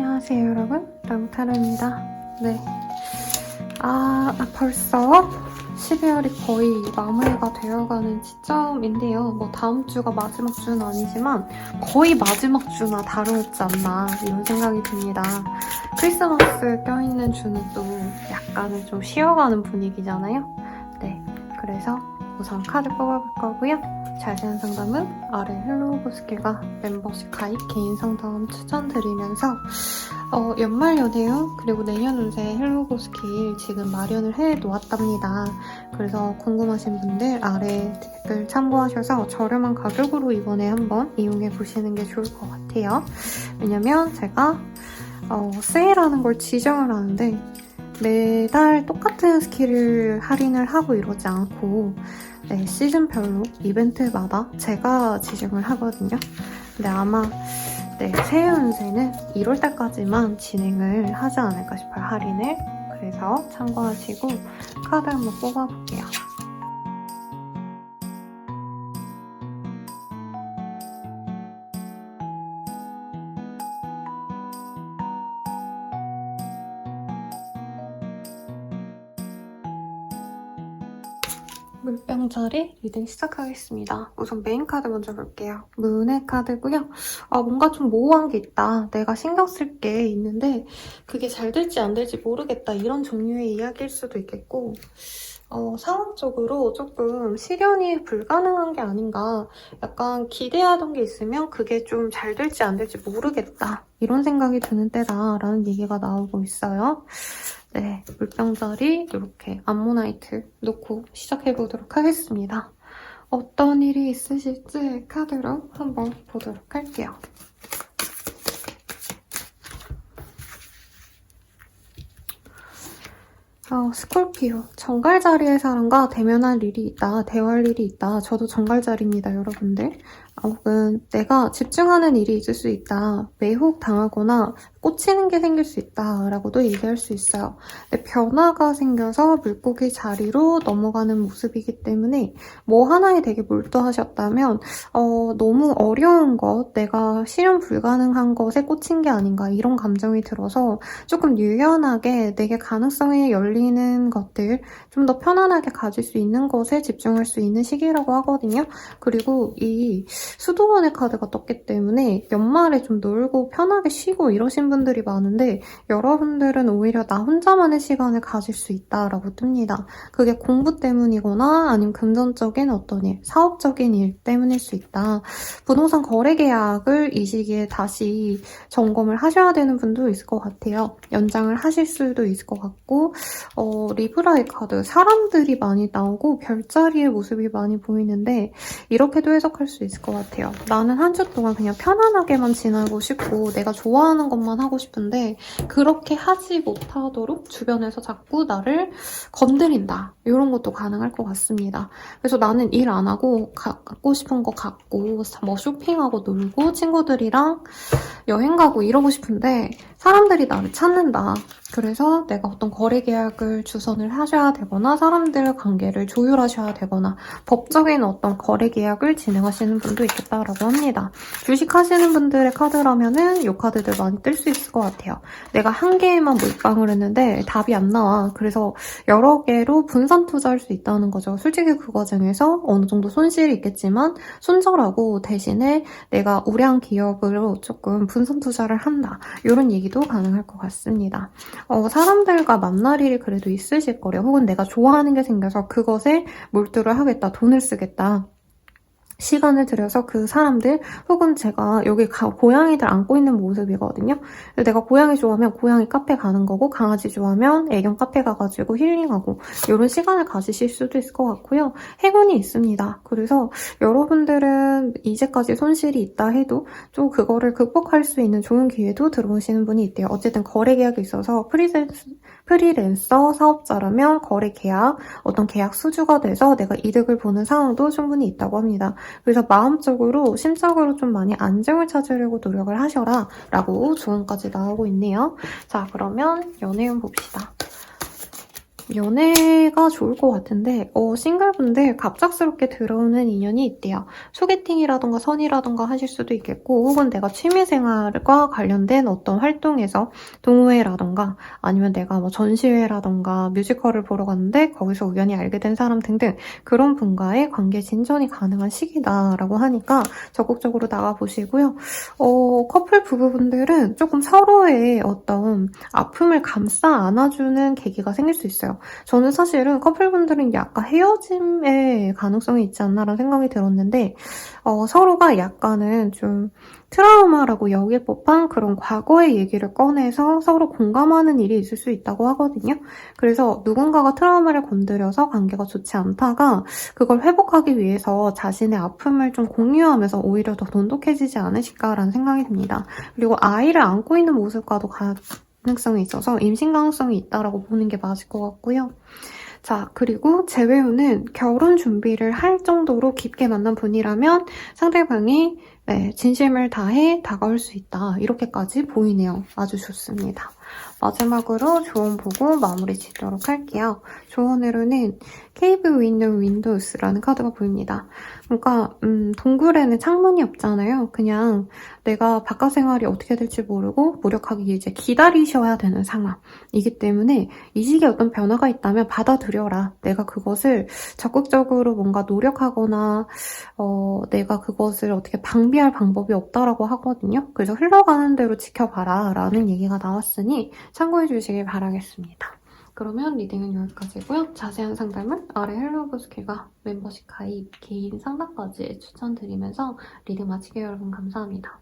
안녕하세요 여러분, 랑타로입니다. 네, 벌써 12월이 거의 마무리가 되어가는 시점인데요. 뭐 다음 주가 마지막 주는 아니지만 거의 마지막 주나 다름없지 않나 이런 생각이 듭니다. 크리스마스 껴있는 주는 또 약간은 좀 쉬어가는 분위기잖아요. 네, 그래서 우선 카드 뽑아볼 거고요. 자세한 상담은 아래 헬로우고스킬과 멤버십 가입 개인 상담 추천드리면서 연말 연애운 그리고 내년 운세 헬로우고스킬 지금 마련을 해놓았답니다. 그래서 궁금하신 분들 아래 댓글 참고하셔서 저렴한 가격으로 이번에 한번 이용해보시는 게 좋을 것 같아요. 왜냐면 제가 세일하는 걸 지정을 하는데 매달 똑같은 스킬을 할인을 하고 이러지 않고 네, 시즌별로 이벤트마다 제가 지정을 하거든요. 근데 아마 새해 운세는 1월달까지만 진행을 하지 않을까 싶어요, 할인을. 그래서 참고하시고 카드 한번 뽑아볼게요. 물병자리 리딩 시작하겠습니다. 우선 메인 카드 먼저 볼게요. 문의 카드고요. 뭔가 좀 모호한 게 있다. 내가 신경 쓸 게 있는데 그게 잘 될지 안 될지 모르겠다. 이런 종류의 이야기일 수도 있겠고 상황적으로 조금 실현이 불가능한 게 아닌가. 약간 기대하던 게 있으면 그게 좀 잘 될지 안 될지 모르겠다. 이런 생각이 드는 때다라는 얘기가 나오고 있어요. 네, 물병자리 이렇게 암모나이트 놓고 시작해보도록 하겠습니다. 어떤 일이 있으실지 카드로 한번 보도록 할게요. 스콜피오, 정갈자리의 사람과 대면할 일이 있다, 대화할 일이 있다. 저도 정갈자리입니다, 여러분들. 혹은 내가 집중하는 일이 있을 수 있다. 매혹 당하거나 꽂히는 게 생길 수 있다라고도 얘기할 수 있어요. 변화가 생겨서 물고기 자리로 넘어가는 모습이기 때문에 뭐 하나에 되게 몰두하셨다면 너무 어려운 것, 내가 실현 불가능한 것에 꽂힌 게 아닌가 이런 감정이 들어서 조금 유연하게 내게 가능성이 열리는 것들, 좀 더 편안하게 가질 수 있는 것에 집중할 수 있는 시기라고 하거든요. 그리고 이 수도원의 카드가 떴기 때문에 연말에 좀 놀고 편하게 쉬고 이러신 분들이 많은데 여러분들은 오히려 나 혼자만의 시간을 가질 수 있다라고 뜹니다. 그게 공부 때문이거나 아니면 금전적인 어떤 일, 사업적인 일 때문일 수 있다. 부동산 거래 계약을 이 시기에 다시 점검을 하셔야 되는 분도 있을 것 같아요. 연장을 하실 수도 있을 것 같고 리브라의 카드, 사람들이 많이 나오고 별자리의 모습이 많이 보이는데 이렇게도 해석할 수 있을 것 같아요. 나는 한 주 동안 그냥 편안하게만 지내고 싶고 내가 좋아하는 것만 하고 싶은데 그렇게 하지 못하도록 주변에서 자꾸 나를 건드린다. 이런 것도 가능할 것 같습니다. 그래서 나는 일 안 하고 갖고 싶은 거 갖고 뭐 쇼핑하고 놀고 친구들이랑 여행 가고 이러고 싶은데 사람들이 나를 찾는다. 그래서 내가 어떤 거래 계약을 주선을 하셔야 되거나 사람들 관계를 조율하셔야 되거나 법적인 어떤 거래 계약을 진행하시는 분도 있겠다라고 합니다. 주식하시는 분들의 카드라면은 이 카드들 많이 뜰 수 있을 것 같아요. 내가 한 개에만 몰빵을 했는데 답이 안 나와. 그래서 여러 개로 분산 투자할 수 있다는 거죠. 솔직히 그 과정에서 어느 정도 손실이 있겠지만 손절하고 대신에 내가 우량 기업으로 조금 분산 투자를 한다. 이런 얘기도 가능할 것 같습니다. 사람들과 만날 일이 그래도 있으실 거래요. 혹은 내가 좋아하는 게 생겨서 그것에 몰두를 하겠다, 돈을 쓰겠다. 시간을 들여서 그 사람들 혹은 제가 여기 고양이들 안고 있는 모습이거든요. 내가 고양이 좋아하면 고양이 카페 가는 거고 강아지 좋아하면 애견 카페 가가지고 힐링하고 이런 시간을 가지실 수도 있을 것 같고요. 행운이 있습니다. 그래서 여러분들은 이제까지 손실이 있다 해도 좀 그거를 극복할 수 있는 좋은 기회도 들어오시는 분이 있대요. 어쨌든 거래 계약이 있어서 프리랜서 사업자라면 거래 계약, 어떤 계약 수주가 돼서 내가 이득을 보는 상황도 충분히 있다고 합니다. 그래서 마음적으로, 심적으로 좀 많이 안정을 찾으려고 노력을 하셔라 라고 조언까지 나오고 있네요. 자, 그러면 연애운 봅시다. 연애가 좋을 것 같은데 싱글분들 갑작스럽게 들어오는 인연이 있대요. 소개팅이라던가 선이라던가 하실 수도 있겠고 혹은 내가 취미생활과 관련된 어떤 활동에서 동호회라던가 아니면 내가 뭐 전시회라던가 뮤지컬을 보러 갔는데 거기서 우연히 알게 된 사람 등등 그런 분과의 관계 진전이 가능한 시기다라고 하니까 적극적으로 나가보시고요. 커플 부부분들은 조금 서로의 어떤 아픔을 감싸 안아주는 계기가 생길 수 있어요. 저는 사실은 커플분들은 약간 헤어짐의 가능성이 있지 않나라는 생각이 들었는데 서로가 약간은 좀 트라우마라고 여길 법한 그런 과거의 얘기를 꺼내서 서로 공감하는 일이 있을 수 있다고 하거든요. 그래서 누군가가 트라우마를 건드려서 관계가 좋지 않다가 그걸 회복하기 위해서 자신의 아픔을 좀 공유하면서 오히려 더 돈독해지지 않으실까라는 생각이 듭니다. 그리고 아이를 안고 있는 모습과도 가능성이 있어서 임신 가능성이 있다라고 보는 게 맞을 것 같고요. 자, 그리고 재회우는 결혼 준비를 할 정도로 깊게 만난 분이라면 상대방이 진심을 다해 다가올 수 있다. 이렇게까지 보이네요. 아주 좋습니다. 마지막으로 조언 보고 마무리 짓도록 할게요. 조언으로는 케이브 윈도우 윈도우스라는 카드가 보입니다. 그러니까 동굴에는 창문이 없잖아요. 그냥 내가 바깥 생활이 어떻게 될지 모르고 무력하게 이제 기다리셔야 되는 상황이기 때문에 이 시기에 어떤 변화가 있다면 받아들여라. 내가 그것을 적극적으로 뭔가 노력하거나 내가 그것을 어떻게 방비할 방법이 없다라고 하거든요. 그래서 흘러가는 대로 지켜봐라 라는 얘기가 나왔으니 참고해 주시길 바라겠습니다. 그러면 리딩은 여기까지고요. 자세한 상담은 아래 헬로우브스킬과 멤버십 가입, 개인 상담까지 추천드리면서 리딩 마치게요. 여러분 감사합니다.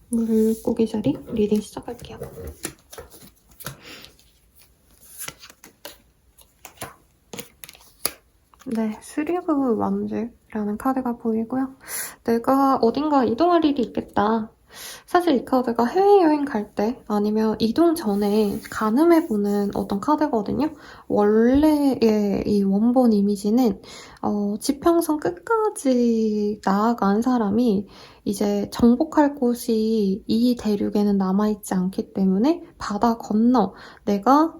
물고기 자리 리딩 시작할게요. 네, 스리브 완즈라는 카드가 보이고요. 내가 어딘가 이동할 일이 있겠다. 사실 이 카드가 해외여행 갈 때 아니면 이동 전에 가늠해보는 어떤 카드거든요. 원래의 이 원본 이미지는 지평선 끝까지 나아간 사람이 이제 정복할 곳이 이 대륙에는 남아있지 않기 때문에 바다 건너 내가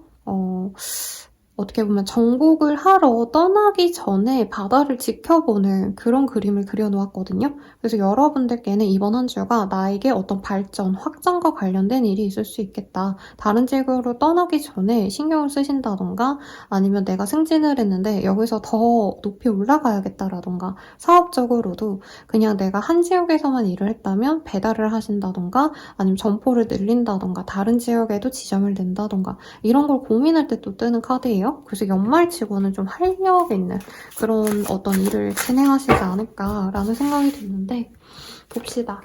어떻게 보면 정복을 하러 떠나기 전에 바다를 지켜보는 그런 그림을 그려놓았거든요. 그래서 여러분들께는 이번 한 주가 나에게 어떤 발전, 확장과 관련된 일이 있을 수 있겠다. 다른 지역으로 떠나기 전에 신경을 쓰신다던가 아니면 내가 승진을 했는데 여기서 더 높이 올라가야겠다라던가 사업적으로도 그냥 내가 한 지역에서만 일을 했다면 배달을 하신다던가 아니면 점포를 늘린다던가 다른 지역에도 지점을 낸다던가 이런 걸 고민할 때 또 뜨는 카드예요. 그래서 연말치고는 좀 활력 있는 그런 어떤 일을 진행하시지 않을까라는 생각이 드는데 봅시다.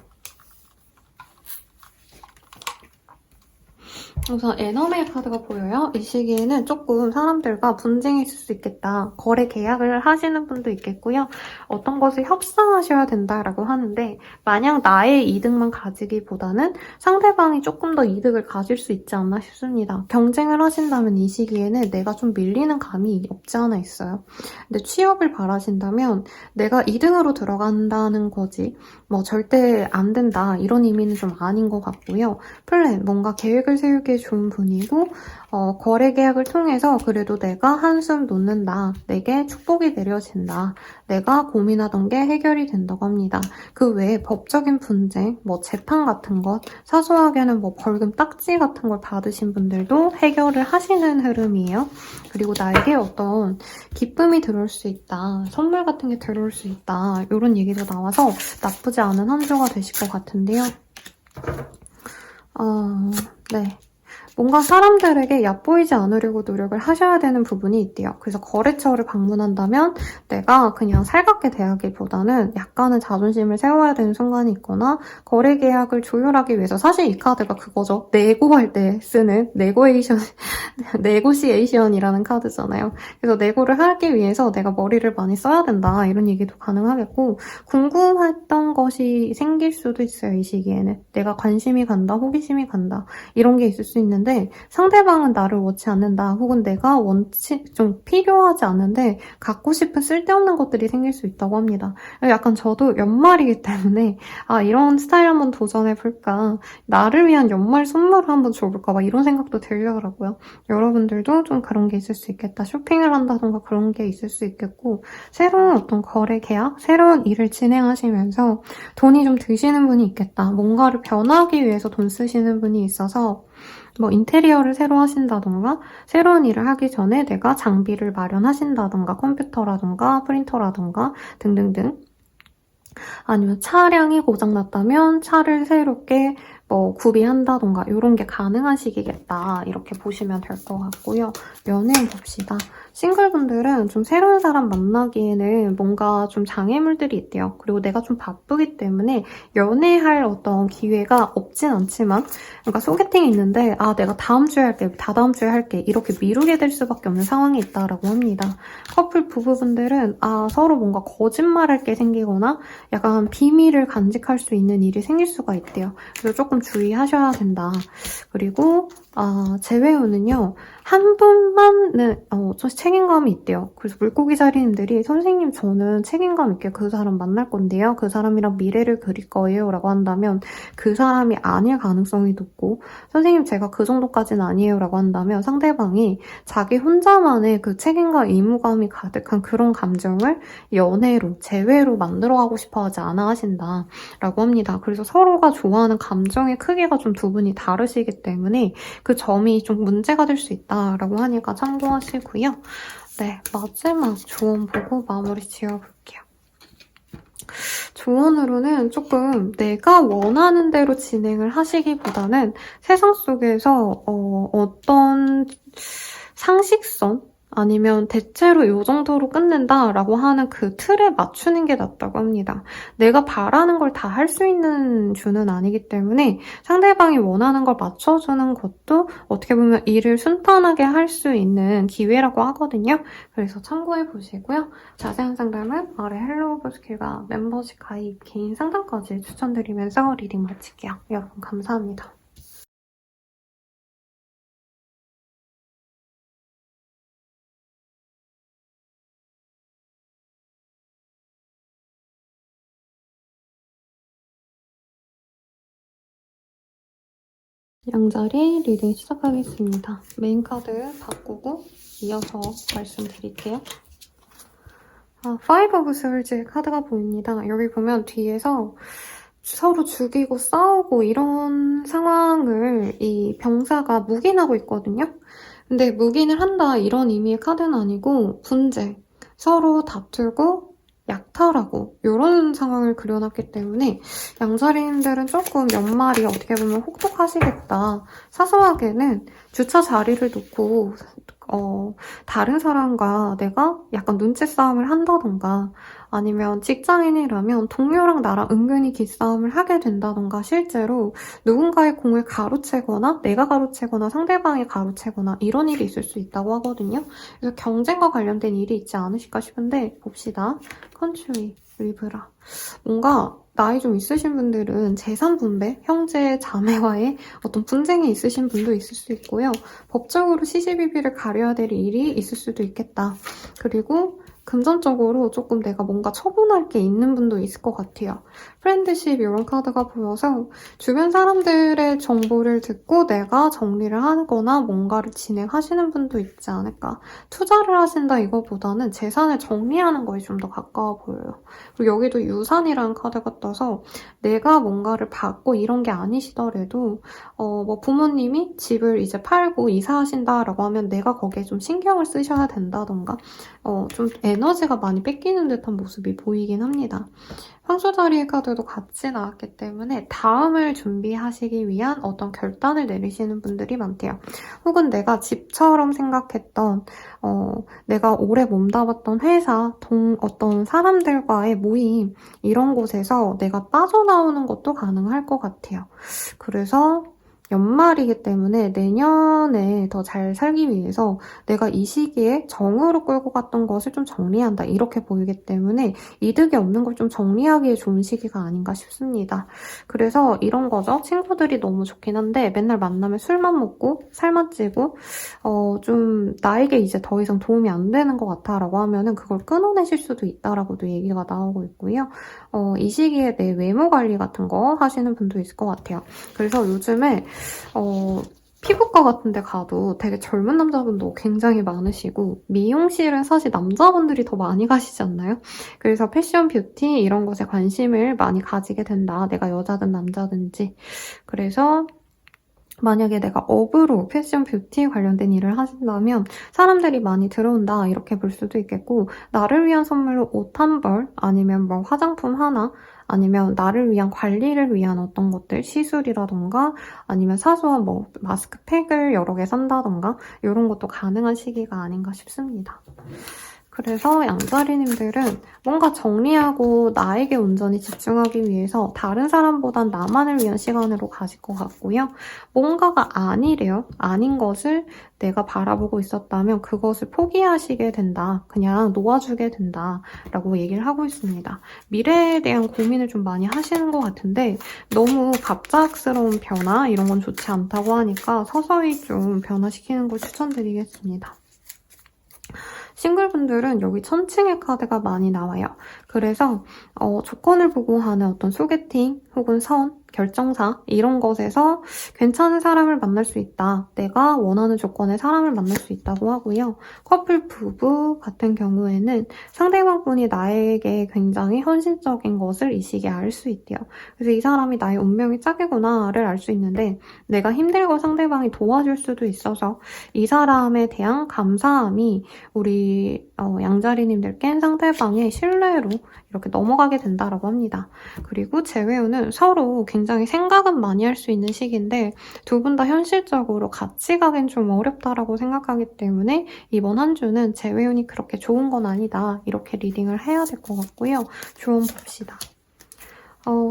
우선 에너멜 카드가 보여요. 이 시기에는 조금 사람들과 분쟁이 있을 수 있겠다. 거래 계약을 하시는 분도 있겠고요. 어떤 것을 협상하셔야 된다라고 하는데 마냥 나의 이득만 가지기보다는 상대방이 조금 더 이득을 가질 수 있지 않나 싶습니다. 경쟁을 하신다면 이 시기에는 내가 좀 밀리는 감이 없지 않아 있어요. 근데 취업을 바라신다면 내가 2등으로 들어간다는 거지 뭐 절대 안 된다 이런 의미는 좀 아닌 것 같고요. 플랜, 뭔가 계획을 세우기에 좋은 분이고 거래 계약을 통해서 그래도 내가 한숨 놓는다. 내게 축복이 내려진다. 내가 고민하던 게 해결이 된다고 합니다. 그 외에 법적인 분쟁, 뭐 재판 같은 것, 사소하게는 뭐 벌금 딱지 같은 걸 받으신 분들도 해결을 하시는 흐름이에요. 그리고 나에게 어떤 기쁨이 들어올 수 있다. 선물 같은 게 들어올 수 있다. 이런 얘기도 나와서 나쁘지 않은 한 주가 되실 것 같은데요. 네. 뭔가 사람들에게 얕보이지 않으려고 노력을 하셔야 되는 부분이 있대요. 그래서 거래처를 방문한다면 내가 그냥 살갑게 대하기보다는 약간은 자존심을 세워야 되는 순간이 있거나 거래 계약을 조율하기 위해서 사실 이 카드가 그거죠. 내고할 때 쓰는 네고시에이션이라는 카드잖아요. 그래서 내고를 하기 위해서 내가 머리를 많이 써야 된다 이런 얘기도 가능하겠고 궁금했던 것이 생길 수도 있어요. 이 시기에는 내가 관심이 간다, 호기심이 간다 이런 게 있을 수 있는데 상대방은 나를 원치 않는다 혹은 내가 좀 필요하지 않은데 갖고 싶은 쓸데없는 것들이 생길 수 있다고 합니다. 약간 저도 연말이기 때문에 이런 스타일 한번 도전해볼까 나를 위한 연말 선물을 한번 줘볼까 막 이런 생각도 들더라고요. 여러분들도 좀 그런 게 있을 수 있겠다. 쇼핑을 한다던가 그런 게 있을 수 있겠고 새로운 어떤 거래 계약, 새로운 일을 진행하시면서 돈이 좀 드시는 분이 있겠다. 뭔가를 변하기 위해서 돈 쓰시는 분이 있어서 뭐 인테리어를 새로 하신다던가 새로운 일을 하기 전에 내가 장비를 마련하신다던가 컴퓨터라던가 프린터라던가 등등등 아니면 차량이 고장났다면 차를 새롭게 뭐 구비한다던가 이런 게 가능한 시기겠다 이렇게 보시면 될 것 같고요. 연애운 봅시다. 싱글분들은 좀 새로운 사람 만나기에는 뭔가 좀 장애물들이 있대요. 그리고 내가 좀 바쁘기 때문에 연애할 어떤 기회가 없진 않지만 그러니까 소개팅이 있는데 내가 다음 주에 할게, 다다음 주에 할게 이렇게 미루게 될 수밖에 없는 상황이 있다라고 합니다. 커플 부부분들은 서로 뭔가 거짓말할 게 생기거나 약간 비밀을 간직할 수 있는 일이 생길 수가 있대요. 그래서 조금 주의하셔야 된다. 그리고 재회운은요. 한 분만은 좀 책임감이 있대요. 그래서 물고기 자리님들이 선생님 저는 책임감 있게 그 사람 만날 건데요. 그 사람이랑 미래를 그릴 거예요. 라고 한다면 그 사람이 아닐 가능성이 높고 선생님 제가 그 정도까지는 아니에요. 라고 한다면 상대방이 자기 혼자만의 그 책임과 의무감이 가득한 그런 감정을 연애로, 재회로 만들어가고 싶어하지 않아 하신다. 라고 합니다. 그래서 서로가 좋아하는 감정의 크기가 좀 두 분이 다르시기 때문에 그 점이 좀 문제가 될 수 있다라고 하니까 참고하시고요. 네, 마지막 조언 보고 마무리 지어볼게요. 조언으로는 조금 내가 원하는 대로 진행을 하시기보다는 세상 속에서 어떤 상식선? 아니면 대체로 이 정도로 끝낸다라고 하는 그 틀에 맞추는 게 낫다고 합니다. 내가 바라는 걸 다 할 수 있는 주는 아니기 때문에 상대방이 원하는 걸 맞춰주는 것도 어떻게 보면 일을 순탄하게 할 수 있는 기회라고 하거든요. 그래서 참고해 보시고요. 자세한 상담은 아래 헬로우버스킬과 멤버십 가입, 개인 상담까지 추천드리면서 리딩 마칠게요. 여러분 감사합니다. 양자리 리딩 시작하겠습니다. 메인 카드 바꾸고 이어서 말씀드릴게요. Five of Swords 카드가 보입니다. 여기 보면 뒤에서 서로 죽이고 싸우고 이런 상황을 이 병사가 묵인하고 있거든요. 근데 묵인을 한다 이런 의미의 카드는 아니고 분쟁, 서로 다투고 약탈하고 이런 상황을 그려놨기 때문에 양자리님들은 조금 연말이 어떻게 보면 혹독하시겠다. 사소하게는 주차 자리를 놓고 다른 사람과 내가 약간 눈치 싸움을 한다던가 아니면 직장인이라면 동료랑 나랑 은근히 기싸움을 하게 된다던가 실제로 누군가의 공을 가로채거나 내가 가로채거나 상대방이 가로채거나 이런 일이 있을 수 있다고 하거든요. 그래서 경쟁과 관련된 일이 있지 않으실까 싶은데 봅시다. 컨츄리, 리브라. 뭔가 나이 좀 있으신 분들은 재산 분배, 형제, 자매와의 어떤 분쟁이 있으신 분도 있을 수 있고요. 법적으로 시시비비를 가려야 될 일이 있을 수도 있겠다. 그리고 금전적으로 조금 내가 뭔가 처분할 게 있는 분도 있을 것 같아요. 프렌드십 이런 카드가 보여서 주변 사람들의 정보를 듣고 내가 정리를 하거나 뭔가를 진행하시는 분도 있지 않을까. 투자를 하신다 이거보다는 재산을 정리하는 거에 좀 더 가까워 보여요. 그리고 여기도 유산이라는 카드가 떠서 내가 뭔가를 받고 이런 게 아니시더라도 뭐 부모님이 집을 이제 팔고 이사하신다라고 하면 내가 거기에 좀 신경을 쓰셔야 된다던가 좀 에너지가 많이 뺏기는 듯한 모습이 보이긴 합니다. 황소자리의 카드도 같이 나왔기 때문에 다음을 준비하시기 위한 어떤 결단을 내리시는 분들이 많대요. 혹은 내가 집처럼 생각했던 내가 오래 몸담았던 회사, 어떤 사람들과의 모임 이런 곳에서 내가 빠져나오는 것도 가능할 것 같아요. 그래서 연말이기 때문에 내년에 더 잘 살기 위해서 내가 이 시기에 정으로 끌고 갔던 것을 좀 정리한다 이렇게 보이기 때문에 이득이 없는 걸 좀 정리하기에 좋은 시기가 아닌가 싶습니다. 그래서 이런 거죠. 친구들이 너무 좋긴 한데 맨날 만나면 술만 먹고 살만 찌고 좀 나에게 이제 더 이상 도움이 안 되는 것 같아 라고 하면은 그걸 끊어내실 수도 있다라고도 얘기가 나오고 있고요. 이 시기에 내 외모 관리 같은 거 하시는 분도 있을 것 같아요. 그래서 요즘에 피부과 같은 데 가도 되게 젊은 남자분도 굉장히 많으시고 미용실은 사실 남자분들이 더 많이 가시지 않나요? 그래서 패션, 뷰티 이런 것에 관심을 많이 가지게 된다. 내가 여자든 남자든지. 그래서 만약에 내가 업으로 패션, 뷰티 관련된 일을 하신다면 사람들이 많이 들어온다 이렇게 볼 수도 있겠고 나를 위한 선물로 옷 한 벌 아니면 뭐 화장품 하나 아니면 나를 위한 관리를 위한 어떤 것들 시술이라던가 아니면 사소한 뭐 마스크팩을 여러 개 산다던가 이런 것도 가능한 시기가 아닌가 싶습니다. 그래서 양자리님들은 뭔가 정리하고 나에게 온전히 집중하기 위해서 다른 사람보단 나만을 위한 시간으로 가실 것 같고요. 뭔가가 아니래요. 아닌 것을 내가 바라보고 있었다면 그것을 포기하시게 된다. 그냥 놓아주게 된다. 라고 얘기를 하고 있습니다. 미래에 대한 고민을 좀 많이 하시는 것 같은데 너무 갑작스러운 변화 이런 건 좋지 않다고 하니까 서서히 좀 변화시키는 걸 추천드리겠습니다. 싱글분들은 여기 천칭의 카드가 많이 나와요. 그래서 조건을 보고 하는 어떤 소개팅 혹은 선, 결정사 이런 것에서 괜찮은 사람을 만날 수 있다. 내가 원하는 조건의 사람을 만날 수 있다고 하고요. 커플, 부부 같은 경우에는 상대방분이 나에게 굉장히 헌신적인 것을 이 시기에 알 수 있대요. 그래서 이 사람이 나의 운명의 짝이구나를 알 수 있는데 내가 힘들고 상대방이 도와줄 수도 있어서 이 사람에 대한 감사함이 우리 양자리님들께 상대방의 신뢰로 이렇게 넘어가게 된다라고 합니다. 그리고 재회운은 서로 굉장히 생각은 많이 할 수 있는 시기인데 두 분 다 현실적으로 같이 가긴 좀 어렵다라고 생각하기 때문에 이번 한 주는 재회운이 그렇게 좋은 건 아니다. 이렇게 리딩을 해야 될 것 같고요. 조언 봅시다.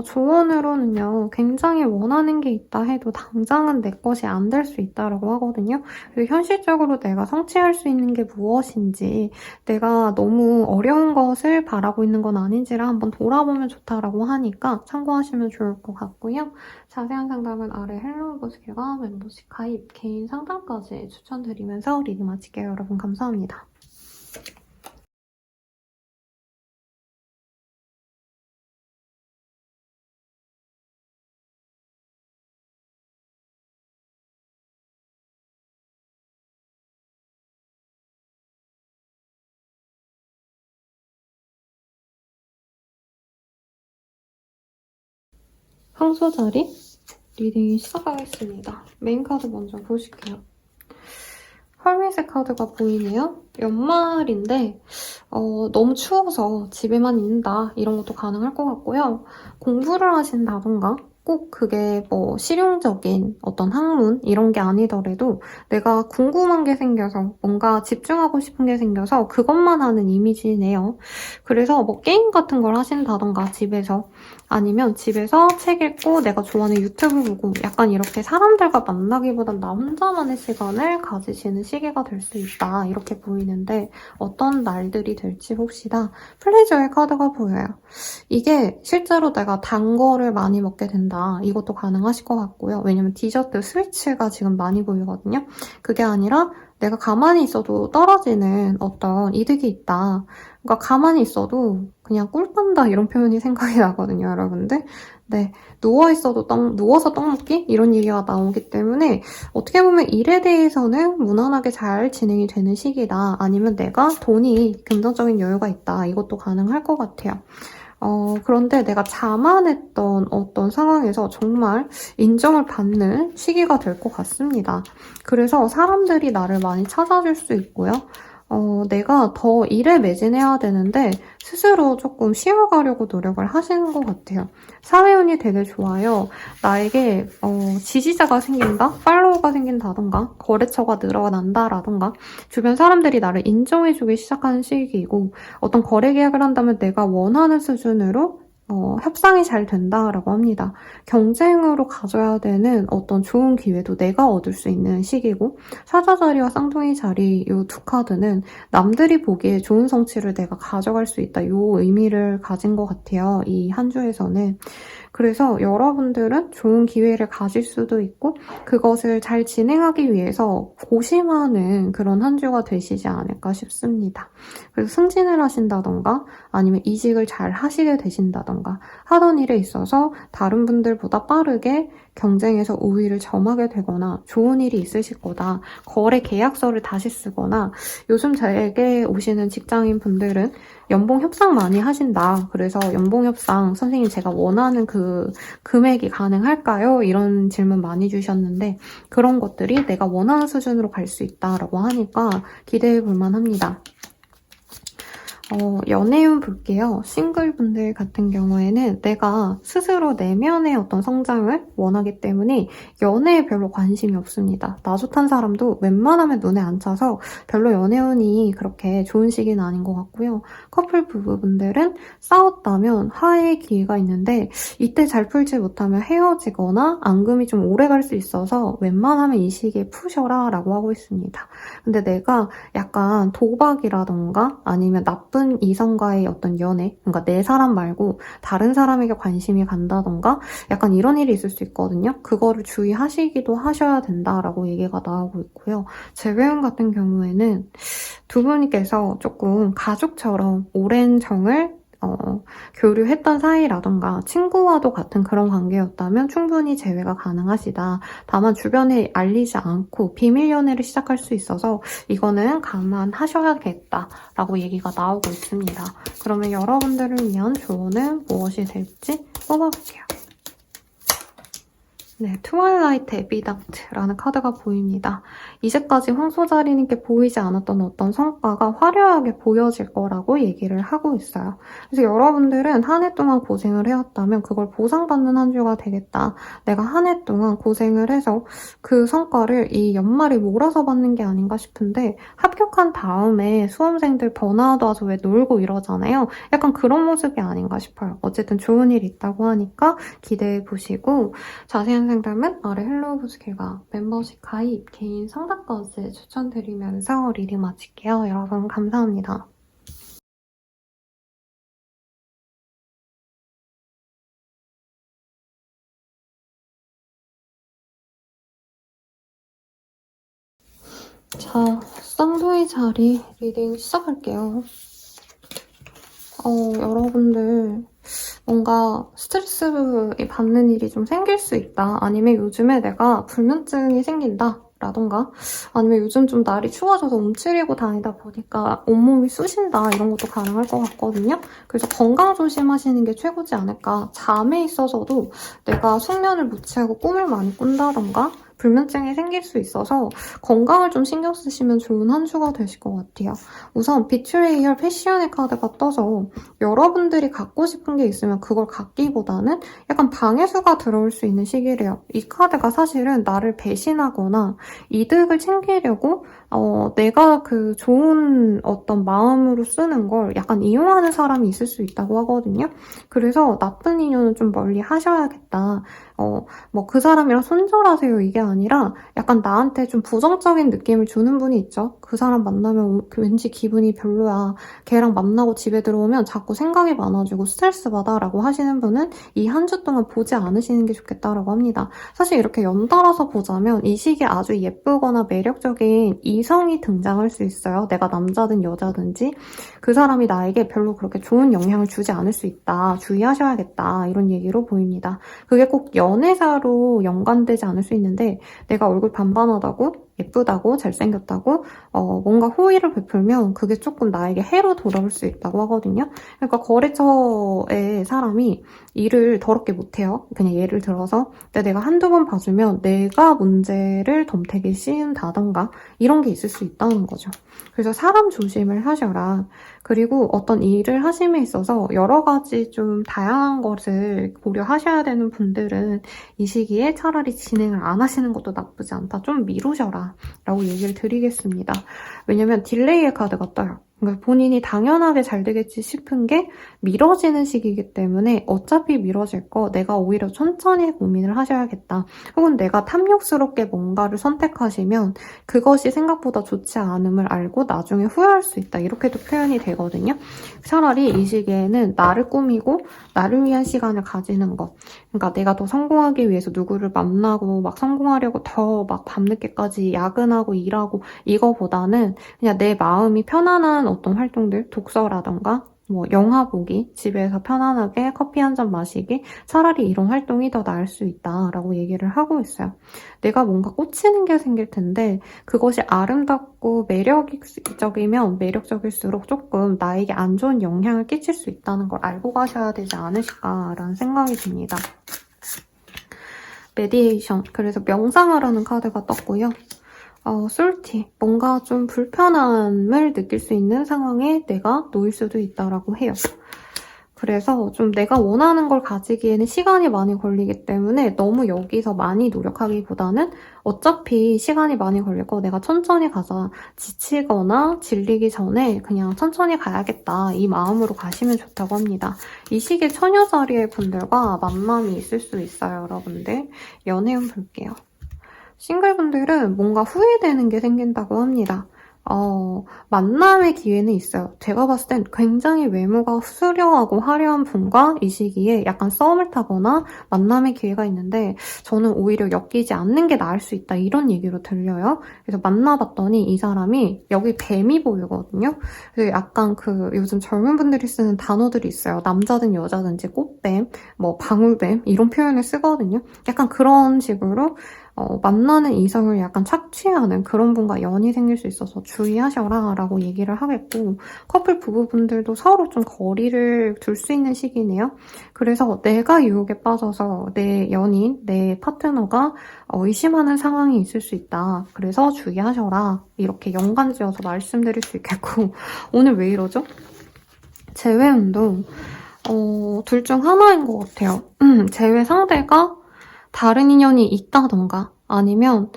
조언으로는요, 굉장히 원하는 게 있다 해도 당장은 내 것이 안 될 수 있다라고 하거든요. 그리고 현실적으로 내가 성취할 수 있는 게 무엇인지, 내가 너무 어려운 것을 바라고 있는 건 아닌지를 한번 돌아보면 좋다라고 하니까 참고하시면 좋을 것 같고요. 자세한 상담은 아래 헬로우버스케가 멤버십 가입, 개인 상담까지 추천드리면서 리딩 마칠게요. 여러분 감사합니다. 황소자리 리딩 시작하겠습니다. 메인 카드 먼저 보실게요. 헐미색 카드가 보이네요. 연말인데 너무 추워서 집에만 있는다 이런 것도 가능할 것 같고요. 공부를 하신다던가 꼭 그게 뭐 실용적인 어떤 학문 이런 게 아니더라도 내가 궁금한 게 생겨서 뭔가 집중하고 싶은 게 생겨서 그것만 하는 이미지네요. 그래서 뭐 게임 같은 걸 하신다던가 집에서 아니면 집에서 책 읽고 내가 좋아하는 유튜브 보고 약간 이렇게 사람들과 만나기보단 나 혼자만의 시간을 가지시는 시기가 될 수 있다 이렇게 보이는데 어떤 날들이 될지 봅시다. 플레저의 카드가 보여요. 이게 실제로 내가 단 거를 많이 먹게 된다. 이것도 가능하실 것 같고요. 왜냐면 디저트, 스위츠가 지금 많이 보이거든요. 그게 아니라 내가 가만히 있어도 떨어지는 어떤 이득이 있다. 그러니까 가만히 있어도 그냥 꿀 빤다 이런 표현이 생각이 나거든요, 여러분들. 네, 누워서 떡 먹기? 이런 얘기가 나오기 때문에 어떻게 보면 일에 대해서는 무난하게 잘 진행이 되는 시기다. 아니면 내가 돈이 긍정적인 여유가 있다. 이것도 가능할 것 같아요. 그런데 내가 자만했던 어떤 상황에서 정말 인정을 받는 시기가 될 것 같습니다. 그래서 사람들이 나를 많이 찾아줄 수 있고요. 내가 더 일에 매진해야 되는데 스스로 조금 쉬어가려고 노력을 하시는 것 같아요. 사회운이 되게 좋아요. 나에게 지지자가 생긴다? 팔로워가 생긴다던가 거래처가 늘어난다라던가 주변 사람들이 나를 인정해주기 시작하는 시기이고 어떤 거래 계약을 한다면 내가 원하는 수준으로 협상이 잘 된다라고 합니다. 경쟁으로 가져야 되는 어떤 좋은 기회도 내가 얻을 수 있는 시기고 사자 자리와 쌍둥이 자리 이 두 카드는 남들이 보기에 좋은 성취를 내가 가져갈 수 있다 이 의미를 가진 것 같아요. 이 한 주에서는. 그래서 여러분들은 좋은 기회를 가질 수도 있고 그것을 잘 진행하기 위해서 고심하는 그런 한 주가 되시지 않을까 싶습니다. 그래서 승진을 하신다던가 아니면 이직을 잘 하시게 되신다던가 하던 일에 있어서 다른 분들보다 빠르게 경쟁에서 우위를 점하게 되거나 좋은 일이 있으실 거다. 거래 계약서를 다시 쓰거나 요즘 제게 오시는 직장인 분들은 연봉 협상 많이 하신다. 그래서 연봉 협상 선생님 제가 원하는 그 금액이 가능할까요? 이런 질문 많이 주셨는데 그런 것들이 내가 원하는 수준으로 갈 수 있다라고 하니까 기대해 볼 만합니다. 연애운 볼게요. 싱글분들 같은 경우에는 내가 스스로 내면의 어떤 성장을 원하기 때문에 연애에 별로 관심이 없습니다. 나 좋다는 사람도 웬만하면 눈에 안 차서 별로 연애운이 그렇게 좋은 시기는 아닌 것 같고요. 커플 부부분들은 싸웠다면 화해의 기회가 있는데 이때 잘 풀지 못하면 헤어지거나 앙금이 좀 오래 갈 수 있어서 웬만하면 이 시기에 푸셔라 라고 하고 있습니다. 근데 내가 약간 도박이라던가 아니면 나쁜 이성과의 어떤 연애, 그러니까 내 사람 말고 다른 사람에게 관심이 간다던가 약간 이런 일이 있을 수 있거든요. 그거를 주의하시기도 하셔야 된다라고 얘기가 나오고 있고요. 재배운 같은 경우에는 두 분께서 조금 가족처럼 오랜 정을 교류했던 사이라던가 친구와도 같은 그런 관계였다면 충분히 재회가 가능하시다. 다만 주변에 알리지 않고 비밀 연애를 시작할 수 있어서 이거는 감안하셔야겠다라고 얘기가 나오고 있습니다. 그러면 여러분들을 위한 조언은 무엇이 될지 뽑아볼게요. 네, 트와일라이트 에비당트라는 카드가 보입니다. 이제까지 황소자리님께 보이지 않았던 어떤 성과가 화려하게 보여질 거라고 얘기를 하고 있어요. 그래서 여러분들은 한 해 동안 고생을 해왔다면 그걸 보상받는 한 주가 되겠다. 내가 한 해 동안 고생을 해서 그 성과를 이 연말에 몰아서 받는 게 아닌가 싶은데 합격한 다음에 수험생들 번아웃 와서 왜 놀고 이러잖아요. 약간 그런 모습이 아닌가 싶어요. 어쨌든 좋은 일 있다고 하니까 기대해보시고 자세한 상담은 아래 헬로우스킬과 멤버십 가입, 개인 상담까지 추천드리면서 리딩 마칠게요. 여러분 감사합니다. 자, 쌍둥이 자리 리딩 시작할게요. 여러분들 뭔가 스트레스 받는 일이 좀 생길 수 있다. 아니면 요즘에 내가 불면증이 생긴다. 라던가 아니면 요즘 좀 날이 추워져서 움츠리고 다니다 보니까 온몸이 쑤신다 이런 것도 가능할 것 같거든요. 그래서 건강 조심하시는 게 최고지 않을까. 잠에 있어서도 내가 숙면을 못 취하고 꿈을 많이 꾼다던가 불면증이 생길 수 있어서 건강을 좀 신경 쓰시면 좋은 한 주가 되실 것 같아요. 우선 비트레이얼 패션의 카드가 떠서 여러분들이 갖고 싶은 게 있으면 그걸 갖기보다는 약간 방해수가 들어올 수 있는 시기래요. 이 카드가 사실은 나를 배신하거나 이득을 챙기려고 내가 그 좋은 어떤 마음으로 쓰는 걸 약간 이용하는 사람이 있을 수 있다고 하거든요. 그래서 나쁜 인연은 좀 멀리 하셔야겠다. 뭐 그 사람이랑 손절하세요 이게 아니라 약간 나한테 좀 부정적인 느낌을 주는 분이 있죠. 그 사람 만나면 왠지 기분이 별로야. 걔랑 만나고 집에 들어오면 자꾸 생각이 많아지고 스트레스 받아 라고 하시는 분은 이 한 주 동안 보지 않으시는 게 좋겠다라고 합니다. 사실 이렇게 연달아서 보자면 이 시기에 아주 예쁘거나 매력적인 이성이 등장할 수 있어요. 내가 남자든 여자든지 그 사람이 나에게 별로 그렇게 좋은 영향을 주지 않을 수 있다. 주의하셔야겠다. 이런 얘기로 보입니다. 그게 꼭 연애사로 연관되지 않을 수 있는데 내가 얼굴 반반하다고 예쁘다고 잘생겼다고 뭔가 호의를 베풀면 그게 조금 나에게 해로 돌아올 수 있다고 하거든요. 그러니까 거래처의 사람이 일을 더럽게 못해요. 그냥 예를 들어서 내가 한두 번 봐주면 내가 문제를 덤태기 씌운다던가 이런 게 있을 수 있다는 거죠. 그래서 사람 조심을 하셔라. 그리고 어떤 일을 하심에 있어서 여러 가지 좀 다양한 것을 고려하셔야 되는 분들은 이 시기에 차라리 진행을 안 하시는 것도 나쁘지 않다. 좀 미루셔라 라고 얘기를 드리겠습니다. 왜냐면 딜레이의 카드가 떠요. 그러니까 본인이 당연하게 잘 되겠지 싶은 게 미뤄지는 시기이기 때문에 어차피 미뤄질 거 내가 오히려 천천히 고민을 하셔야겠다. 혹은 내가 탐욕스럽게 뭔가를 선택하시면 그것이 생각보다 좋지 않음을 알고 나중에 후회할 수 있다. 이렇게도 표현이 되거든요. 차라리 이 시기에는 나를 꾸미고 나를 위한 시간을 가지는 것. 그러니까 내가 더 성공하기 위해서 누구를 만나고 막 성공하려고 더 막 밤늦게까지 야근하고 일하고 이거보다는 그냥 내 마음이 편안한 어떤 활동들, 독서라던가 뭐 영화 보기, 집에서 편안하게 커피 한 잔 마시기, 차라리 이런 활동이 더 나을 수 있다라고 얘기를 하고 있어요. 내가 뭔가 꽂히는 게 생길 텐데 그것이 아름답고 매력적이면 매력적일수록 조금 나에게 안 좋은 영향을 끼칠 수 있다는 걸 알고 가셔야 되지 않으실까라는 생각이 듭니다. 메디테이션, 그래서 명상하라는 카드가 떴고요. 솔티, 뭔가 좀 불편함을 느낄 수 있는 상황에 내가 놓일 수도 있다라고 해요. 그래서 좀 내가 원하는 걸 가지기에는 시간이 많이 걸리기 때문에 너무 여기서 많이 노력하기보다는 어차피 시간이 많이 걸릴 거 내가 천천히 가자. 지치거나 질리기 전에 그냥 천천히 가야겠다. 이 마음으로 가시면 좋다고 합니다. 이 시기에 처녀 자리의 분들과 만남이 있을 수 있어요, 여러분들. 연애운 볼게요. 싱글분들은 뭔가 후회되는 게 생긴다고 합니다. 만남의 기회는 있어요. 제가 봤을 땐 굉장히 외모가 수려하고 화려한 분과 이 시기에 약간 썸을 타거나 만남의 기회가 있는데 저는 오히려 엮이지 않는 게 나을 수 있다 이런 얘기로 들려요. 그래서 만나봤더니 이 사람이 여기 뱀이 보이거든요. 그래서 약간 그 요즘 젊은 분들이 쓰는 단어들이 있어요. 남자든 여자든지 꽃뱀, 뭐 방울뱀 이런 표현을 쓰거든요. 약간 그런 식으로 만나는 이성을 약간 착취하는 그런 분과 연이 생길 수 있어서 주의하셔라 라고 얘기를 하겠고 커플 부부분들도 서로 좀 거리를 둘 수 있는 시기네요. 그래서 내가 유혹에 빠져서 내 연인, 내 파트너가 의심하는 상황이 있을 수 있다. 그래서 주의하셔라. 이렇게 연관지어서 말씀드릴 수 있겠고 오늘 왜 이러죠? 재회운동 둘 중 하나인 것 같아요. 재회 상대가 다른 인연이 있다던가 아니면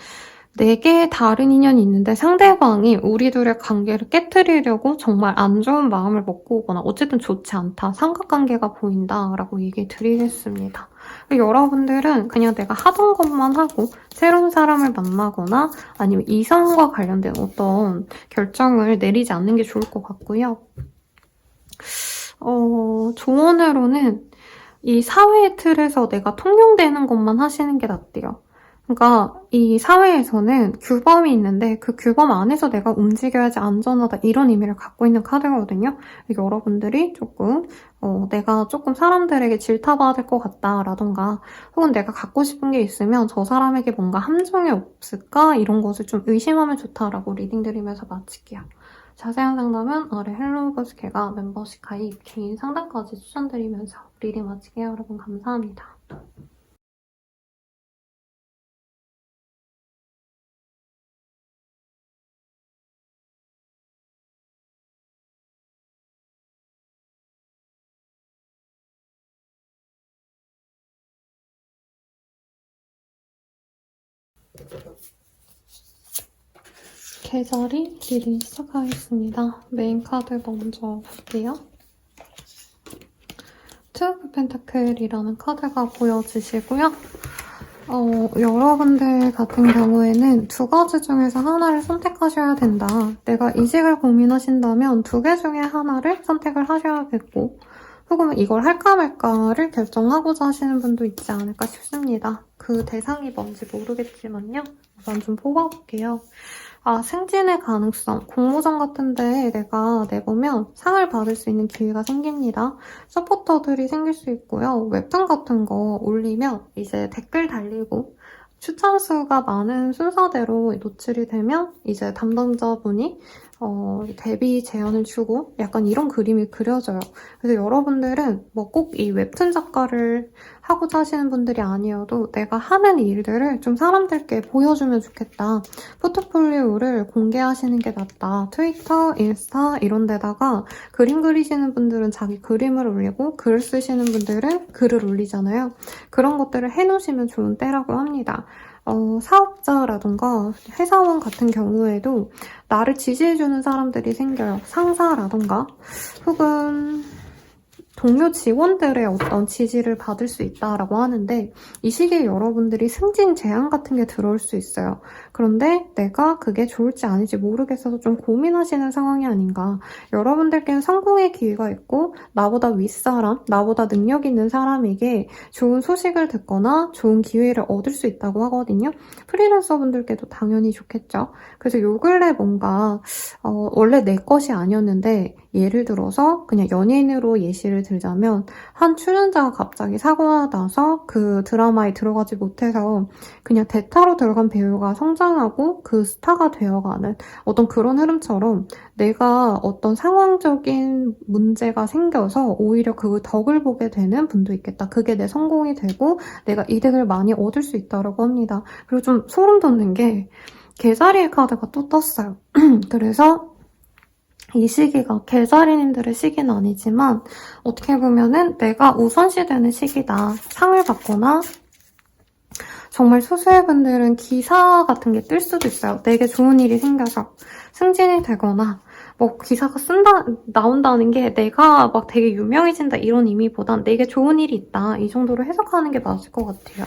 내게 다른 인연이 있는데 상대방이 우리 둘의 관계를 깨트리려고 정말 안 좋은 마음을 먹고 오거나 어쨌든 좋지 않다. 삼각관계가 보인다라고 얘기 드리겠습니다. 여러분들은 그냥 내가 하던 것만 하고 새로운 사람을 만나거나 아니면 이성과 관련된 어떤 결정을 내리지 않는 게 좋을 것 같고요. 조언으로는 이 사회의 틀에서 내가 통용되는 것만 하시는 게 낫대요. 그러니까 이 사회에서는 규범이 있는데 그 규범 안에서 내가 움직여야지 안전하다 이런 의미를 갖고 있는 카드거든요. 여러분들이 조금 내가 조금 사람들에게 질타받을 것 같다라던가 혹은 내가 갖고 싶은 게 있으면 저 사람에게 뭔가 함정이 없을까 이런 것을 좀 의심하면 좋다라고 리딩 드리면서 마칠게요. 자세한 상담은 아래 헬로우버스케가 멤버십 가입, 개인 상담까지 추천드리면서 리딩 마칠게요. 여러분 감사합니다. 계절이 길이 시작하겠습니다. 메인 카드 먼저 볼게요. 투 오브 펜타클이라는 카드가 보여지시고요. 여러분들 같은 경우에는 두 가지 중에서 하나를 선택하셔야 된다. 내가 이직을 고민하신다면 두 개 중에 하나를 선택을 하셔야겠고 혹은 이걸 할까 말까를 결정하고자 하시는 분도 있지 않을까 싶습니다. 그 대상이 뭔지 모르겠지만요. 우선 좀 뽑아볼게요. 승진의 가능성. 공모전 같은데 내가 내보면 상을 받을 수 있는 기회가 생깁니다. 서포터들이 생길 수 있고요. 웹툰 같은 거 올리면 이제 댓글 달리고 추천수가 많은 순서대로 노출이 되면 이제 담당자분이 데뷔 제안을 주고 약간 이런 그림이 그려져요. 그래서 여러분들은 뭐 꼭 이 웹툰 작가를 하고자 하시는 분들이 아니어도 내가 하는 일들을 좀 사람들께 보여주면 좋겠다. 포트폴리오를 공개하시는 게 낫다. 트위터, 인스타 이런 데다가 그림 그리시는 분들은 자기 그림을 올리고 글 쓰시는 분들은 글을 올리잖아요. 그런 것들을 해놓으시면 좋은 때라고 합니다. 사업자라던가 회사원 같은 경우에도 나를 지지해주는 사람들이 생겨요. 상사라던가 혹은 동료 직원들의 어떤 지지를 받을 수 있다라고 하는데 이 시기에 여러분들이 승진 제안 같은 게 들어올 수 있어요. 그런데 내가 그게 좋을지 아닐지 모르겠어서 좀 고민하시는 상황이 아닌가. 여러분들께는 성공의 기회가 있고 나보다 윗사람, 나보다 능력 있는 사람에게 좋은 소식을 듣거나 좋은 기회를 얻을 수 있다고 하거든요. 프리랜서분들께도 당연히 좋겠죠. 그래서 요 근래 뭔가 원래 내 것이 아니었는데 예를 들어서 그냥 연예인으로 예시를 들자면 한 출연자가 갑자기 사고가 나서 그 드라마에 들어가지 못해서 그냥 대타로 들어간 배우가 성장하고 그 스타가 되어가는 어떤 그런 흐름처럼 내가 어떤 상황적인 문제가 생겨서 오히려 그 덕을 보게 되는 분도 있겠다. 그게 내 성공이 되고 내가 이득을 많이 얻을 수 있다고 합니다. 그리고 좀 소름 돋는 게 개자리의 카드가 또 떴어요. 그래서 이 시기가 개자리님들의 시기는 아니지만 어떻게 보면은 내가 우선시되는 시기다. 상을 받거나 정말 소수의 분들은 기사 같은 게 뜰 수도 있어요. 내게 좋은 일이 생겨서 승진이 되거나 뭐 기사가 나온다는 게 내가 막 되게 유명해진다 이런 의미보단 내게 좋은 일이 있다 이 정도로 해석하는 게 맞을 것 같아요.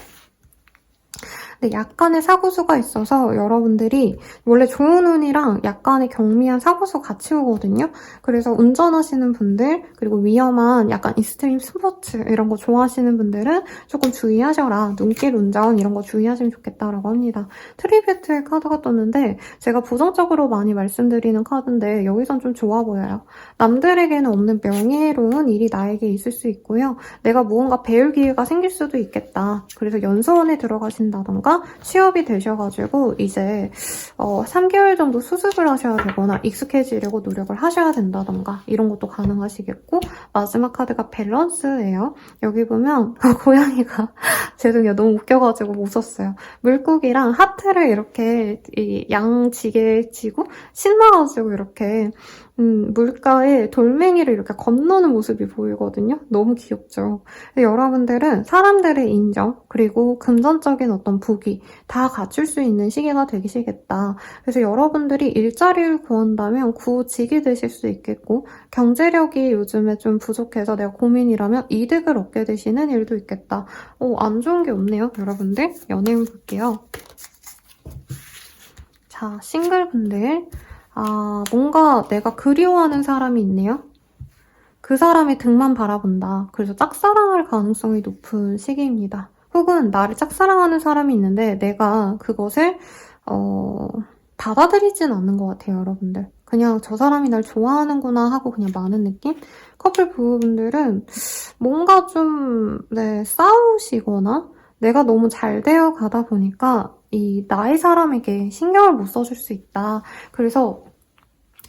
근데 약간의 사고수가 있어서 여러분들이 원래 좋은 운이랑 약간의 경미한 사고수 같이 오거든요. 그래서 운전하시는 분들 그리고 위험한 약간 익스트림 스포츠 이런 거 좋아하시는 분들은 조금 주의하셔라. 눈길 운전 이런 거 주의하시면 좋겠다라고 합니다. 트리뷰트의 카드가 떴는데 제가 부정적으로 많이 말씀드리는 카드인데 여기선 좀 좋아 보여요. 남들에게는 없는 명예로운 일이 나에게 있을 수 있고요. 내가 무언가 배울 기회가 생길 수도 있겠다. 그래서 연수원에 들어가신다던가 취업이 되셔가지고 이제 3개월 정도 수습을 하셔야 되거나 익숙해지려고 노력을 하셔야 된다던가 이런 것도 가능하시겠고 마지막 카드가 밸런스예요. 여기 보면 고양이가 죄송해요. 너무 웃겨가지고 못 썼어요. 물고기랑 하트를 이렇게 양지게 지고 신나가지고 이렇게 물가에 돌멩이를 이렇게 건너는 모습이 보이거든요. 너무 귀엽죠. 여러분들은 사람들의 인정 그리고 금전적인 어떤 부귀 다 갖출 수 있는 시기가 되시겠다. 그래서 여러분들이 일자리를 구한다면 구직이 되실 수 있겠고 경제력이 요즘에 좀 부족해서 내가 고민이라면 이득을 얻게 되시는 일도 있겠다. 안 좋은 게 없네요. 여러분들 연애운 볼게요. 자, 싱글분들 뭔가 내가 그리워하는 사람이 있네요. 그 사람의 등만 바라본다. 그래서 짝사랑할 가능성이 높은 시기입니다. 혹은 나를 짝사랑하는 사람이 있는데 내가 그것을 받아들이진 않는 것 같아요, 여러분들. 그냥 저 사람이 날 좋아하는구나 하고 그냥 마는 느낌? 커플 부부분들은 뭔가 좀 싸우시거나 내가 너무 잘 되어 가다 보니까 이 나의 사람에게 신경을 못 써줄 수 있다. 그래서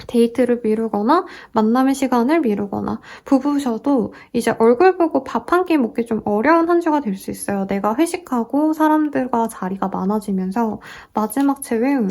데이트를 미루거나 만남의 시간을 미루거나 부부셔도 이제 얼굴 보고 밥 한 끼 먹기 좀 어려운 한 주가 될 수 있어요. 내가 회식하고 사람들과 자리가 많아지면서 마지막 재회운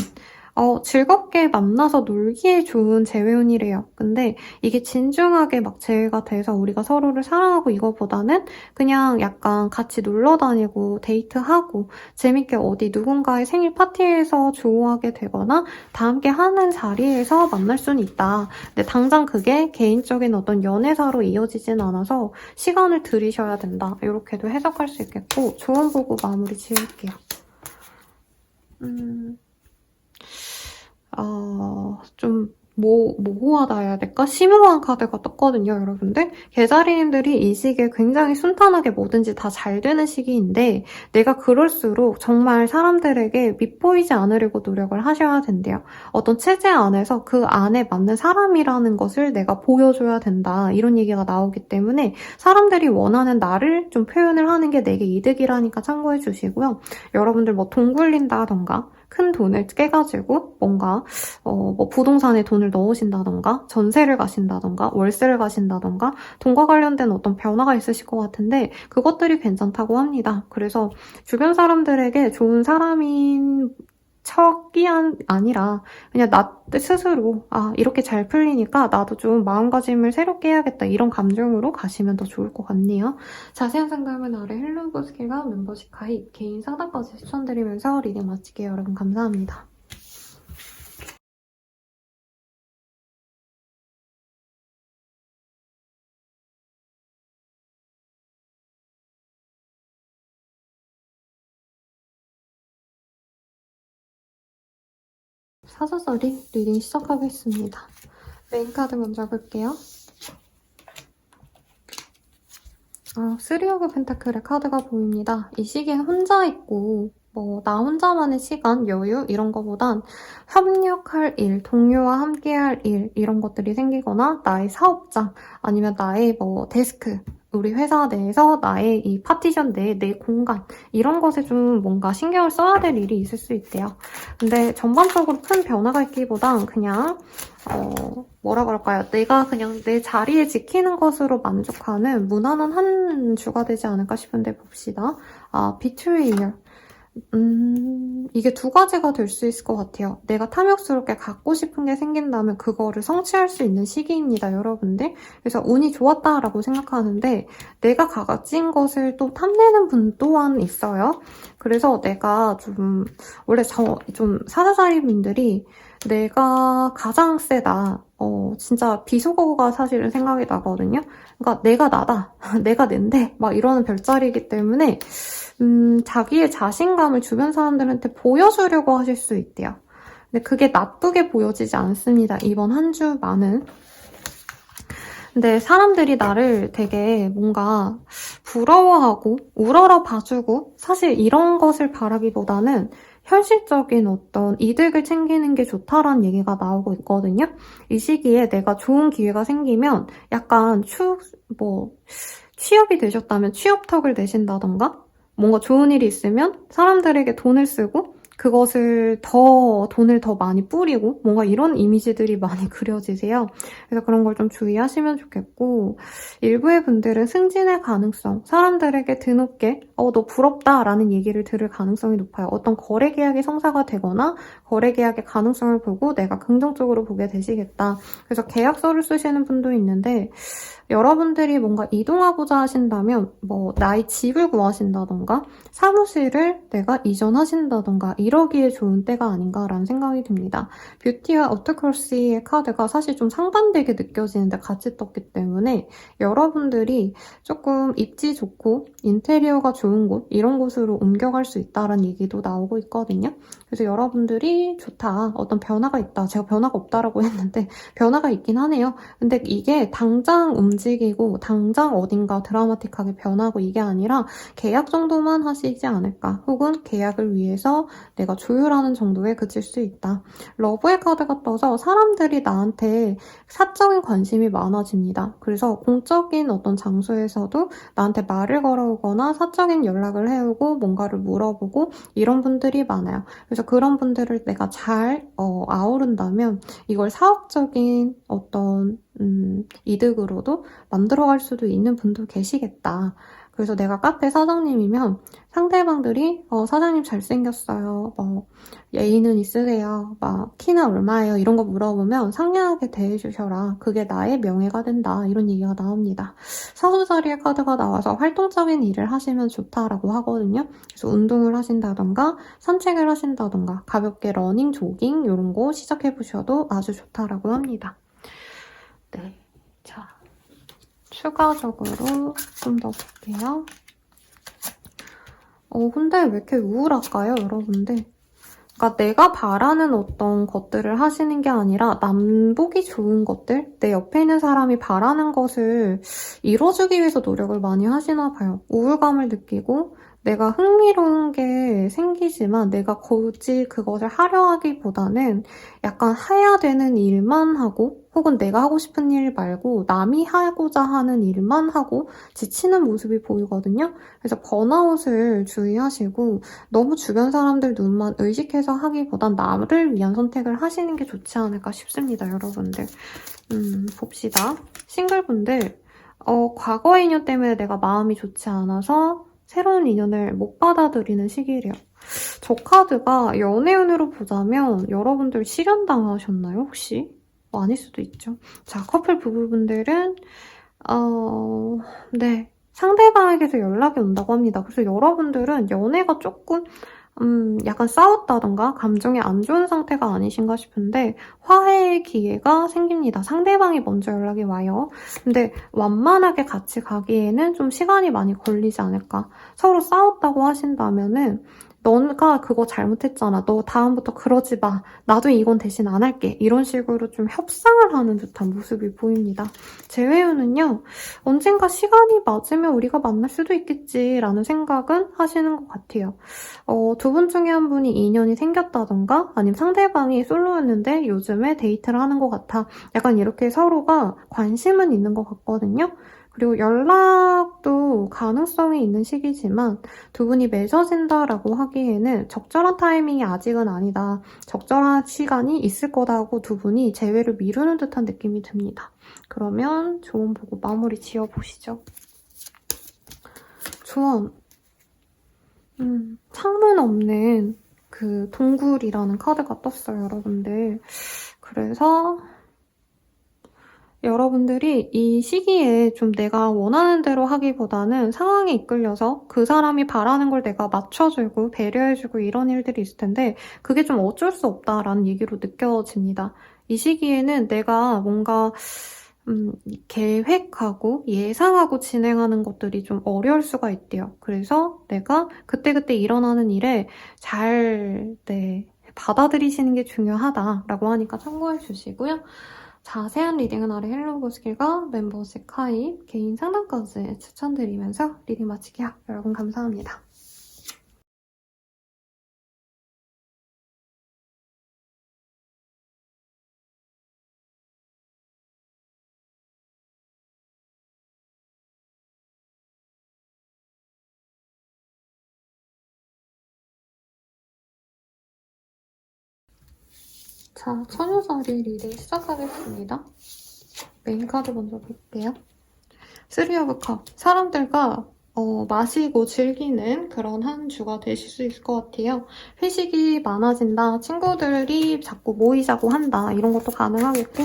즐겁게 만나서 놀기에 좋은 재회운이래요. 근데 이게 진중하게 막 재회가 돼서 우리가 서로를 사랑하고 이거보다는 그냥 약간 같이 놀러 다니고 데이트하고 재밌게 어디 누군가의 생일 파티에서 조우하게 되거나 다 함께 하는 자리에서 만날 수는 있다. 근데 당장 그게 개인적인 어떤 연애사로 이어지진 않아서 시간을 들이셔야 된다. 이렇게도 해석할 수 있겠고 조언 보고 마무리 지을게요. 좀 모호하다 해야 될까? 심오한 카드가 떴거든요, 여러분들. 계자리님들이 이 시기에 굉장히 순탄하게 뭐든지 다 잘 되는 시기인데 내가 그럴수록 정말 사람들에게 밉보이지 않으려고 노력을 하셔야 된대요. 어떤 체제 안에서 그 안에 맞는 사람이라는 것을 내가 보여줘야 된다. 이런 얘기가 나오기 때문에 사람들이 원하는 나를 좀 표현을 하는 게 내게 이득이라니까 참고해 주시고요. 여러분들 뭐 돈 굴린다던가 큰 돈을 깨가지고 뭔가 뭐 부동산에 돈을 넣으신다던가 전세를 가신다던가 월세를 가신다던가 돈과 관련된 어떤 변화가 있으실 것 같은데 그것들이 괜찮다고 합니다. 그래서 주변 사람들에게 좋은 사람인 척이 아니라 그냥 나 스스로 이렇게 잘 풀리니까 나도 좀 마음가짐을 새롭게 해야겠다 이런 감정으로 가시면 더 좋을 것 같네요. 자세한 상담은 아래 헬로고 스킬과 멤버십 가입, 개인 상담까지 추천드리면서 리딩 마칠게요. 여러분 감사합니다. 사서서리 리딩 시작하겠습니다. 메인 카드 먼저 볼게요. 쓰리 오브 펜타클의 카드가 보입니다. 이 시기에 혼자 있고 나 혼자만의 시간, 여유 이런 거보단 협력할 일, 동료와 함께할 일 이런 것들이 생기거나 나의 사업장 아니면 나의 데스크 우리 회사 내에서 나의 이 파티션 내에 내 공간 이런 것에 좀 뭔가 신경을 써야 될 일이 있을 수 있대요. 근데 전반적으로 큰 변화가 있기보단 그냥 뭐라 그럴까요? 내가 그냥 내 자리에 지키는 것으로 만족하는 무난한 한 주가 되지 않을까 싶은데 봅시다. 비트레이얼. 이게 두 가지가 될 수 있을 것 같아요. 내가 탐욕스럽게 갖고 싶은 게 생긴다면 그거를 성취할 수 있는 시기입니다, 여러분들. 그래서 운이 좋았다라고 생각하는데 내가 가진 것을 또 탐내는 분 또한 있어요. 그래서 내가 원래 좀 사자자리 분들이 내가 가장 세다. 진짜 비속어가 사실은 생각이 나거든요. 그러니까 내가 나다. 내가 낸데 막 이러는 별자리이기 때문에 자기의 자신감을 주변 사람들한테 보여주려고 하실 수 있대요. 근데 그게 나쁘게 보여지지 않습니다. 이번 한 주만은. 근데 사람들이 나를 되게 뭔가 부러워하고 우러러 봐주고 사실 이런 것을 바라기보다는 현실적인 어떤 이득을 챙기는 게 좋다라는 얘기가 나오고 있거든요. 이 시기에 내가 좋은 기회가 생기면 약간 취업이 되셨다면 취업턱을 내신다던가 뭔가 좋은 일이 있으면 사람들에게 돈을 쓰고 그것을 돈을 더 많이 뿌리고 뭔가 이런 이미지들이 많이 그려지세요. 그래서 그런 걸 좀 주의하시면 좋겠고 일부의 분들은 승진의 가능성, 사람들에게 드높게 너 부럽다라는 얘기를 들을 가능성이 높아요. 어떤 거래 계약이 성사가 되거나 거래 계약의 가능성을 보고 내가 긍정적으로 보게 되시겠다. 그래서 계약서를 쓰시는 분도 있는데 여러분들이 뭔가 이동하고자 하신다면 나의 집을 구하신다던가 사무실을 내가 이전하신다던가 이러기에 좋은 때가 아닌가라는 생각이 듭니다. 뷰티와 어토컬시의 카드가 사실 좀 상반되게 느껴지는데 같이 떴기 때문에 여러분들이 조금 입지 좋고 인테리어가 좋은 곳 이런 곳으로 옮겨갈 수 있다는 얘기도 나오고 있거든요. 그래서 여러분들이 좋다. 어떤 변화가 있다. 제가 변화가 없다라고 했는데 변화가 있긴 하네요. 근데 이게 당장 움직이고 당장 어딘가 드라마틱하게 변하고 이게 아니라 계약 정도만 하시지 않을까. 혹은 계약을 위해서 내가 조율하는 정도에 그칠 수 있다. 러브의 카드가 떠서 사람들이 나한테 사적인 관심이 많아집니다. 그래서 공적인 어떤 장소에서도 나한테 말을 걸어오거나 사적인 연락을 해오고 뭔가를 물어보고 이런 분들이 많아요. 그래서 그런 분들을 내가 잘 아우른다면 이걸 사업적인 어떤 이득으로도 만들어갈 수도 있는 분도 계시겠다. 그래서 내가 카페 사장님이면 상대방들이 사장님 잘생겼어요. 예의는 있으세요. 키는 얼마예요? 이런 거 물어보면 상냥하게 대해주셔라. 그게 나의 명예가 된다. 이런 얘기가 나옵니다. 사수자리의 카드가 나와서 활동적인 일을 하시면 좋다라고 하거든요. 그래서 운동을 하신다던가 산책을 하신다던가 가볍게 러닝, 조깅 이런 거 시작해보셔도 아주 좋다라고 합니다. 네, 자 추가적으로 좀 더 볼게요. 근데 왜 이렇게 우울할까요, 여러분들? 그러니까 내가 바라는 어떤 것들을 하시는 게 아니라 남 보기 좋은 것들, 내 옆에 있는 사람이 바라는 것을 이뤄주기 위해서 노력을 많이 하시나 봐요. 우울감을 느끼고 내가 흥미로운 게 생기지만 내가 굳이 그것을 하려 하기보다는 약간 해야 되는 일만 하고 혹은 내가 하고 싶은 일 말고 남이 하고자 하는 일만 하고 지치는 모습이 보이거든요. 그래서 번아웃을 주의하시고 너무 주변 사람들 눈만 의식해서 하기보단 나를 위한 선택을 하시는 게 좋지 않을까 싶습니다, 여러분들. 봅시다. 싱글분들, 과거의 인연 때문에 내가 마음이 좋지 않아서 새로운 인연을 못 받아들이는 시기래요. 저 카드가 연애운으로 보자면 여러분들 실현당하셨나요, 혹시? 아닐 수도 있죠. 자, 커플 부부분들은 네. 상대방에게서 연락이 온다고 합니다. 그래서 여러분들은 연애가 조금 약간 싸웠다던가 감정이 안 좋은 상태가 아니신가 싶은데 화해의 기회가 생깁니다. 상대방이 먼저 연락이 와요. 근데 완만하게 같이 가기에는 좀 시간이 많이 걸리지 않을까. 서로 싸웠다고 하신다면은 너가 그거 잘못했잖아. 너 다음부터 그러지 마. 나도 이건 대신 안 할게. 이런 식으로 좀 협상을 하는 듯한 모습이 보입니다. 재회유는요. 언젠가 시간이 맞으면 우리가 만날 수도 있겠지라는 생각은 하시는 것 같아요. 두 분 중에 한 분이 인연이 생겼다던가 아니면 상대방이 솔로였는데 요즘에 데이트를 하는 것 같아. 약간 이렇게 서로가 관심은 있는 것 같거든요. 그리고 연락도 가능성이 있는 시기지만 두 분이 맺어진다라고 하기에는 적절한 타이밍이 아직은 아니다. 적절한 시간이 있을 거다고 두 분이 재회를 미루는 듯한 느낌이 듭니다. 그러면 조언 보고 마무리 지어보시죠. 조언. 창문 없는 그 동굴이라는 카드가 떴어요, 여러분들. 그래서 여러분들이 이 시기에 좀 내가 원하는 대로 하기보다는 상황에 이끌려서 그 사람이 바라는 걸 내가 맞춰주고 배려해주고 이런 일들이 있을 텐데 그게 좀 어쩔 수 없다라는 얘기로 느껴집니다. 이 시기에는 내가 뭔가 계획하고 예상하고 진행하는 것들이 좀 어려울 수가 있대요. 그래서 내가 그때그때 일어나는 일에 잘 받아들이시는 게 중요하다라고 하니까 참고해 주시고요. 자세한 리딩은 아래 헬로우보스길과 멤버십 가입, 개인 상담까지 추천드리면서 리딩 마칠게요. 여러분 감사합니다. 자, 처녀자리 리딩 시작하겠습니다. 메인 카드 먼저 볼게요. 3 오브 컵. 사람들과 마시고 즐기는 그런 한 주가 되실 수 있을 것 같아요. 회식이 많아진다, 친구들이 자꾸 모이자고 한다 이런 것도 가능하겠고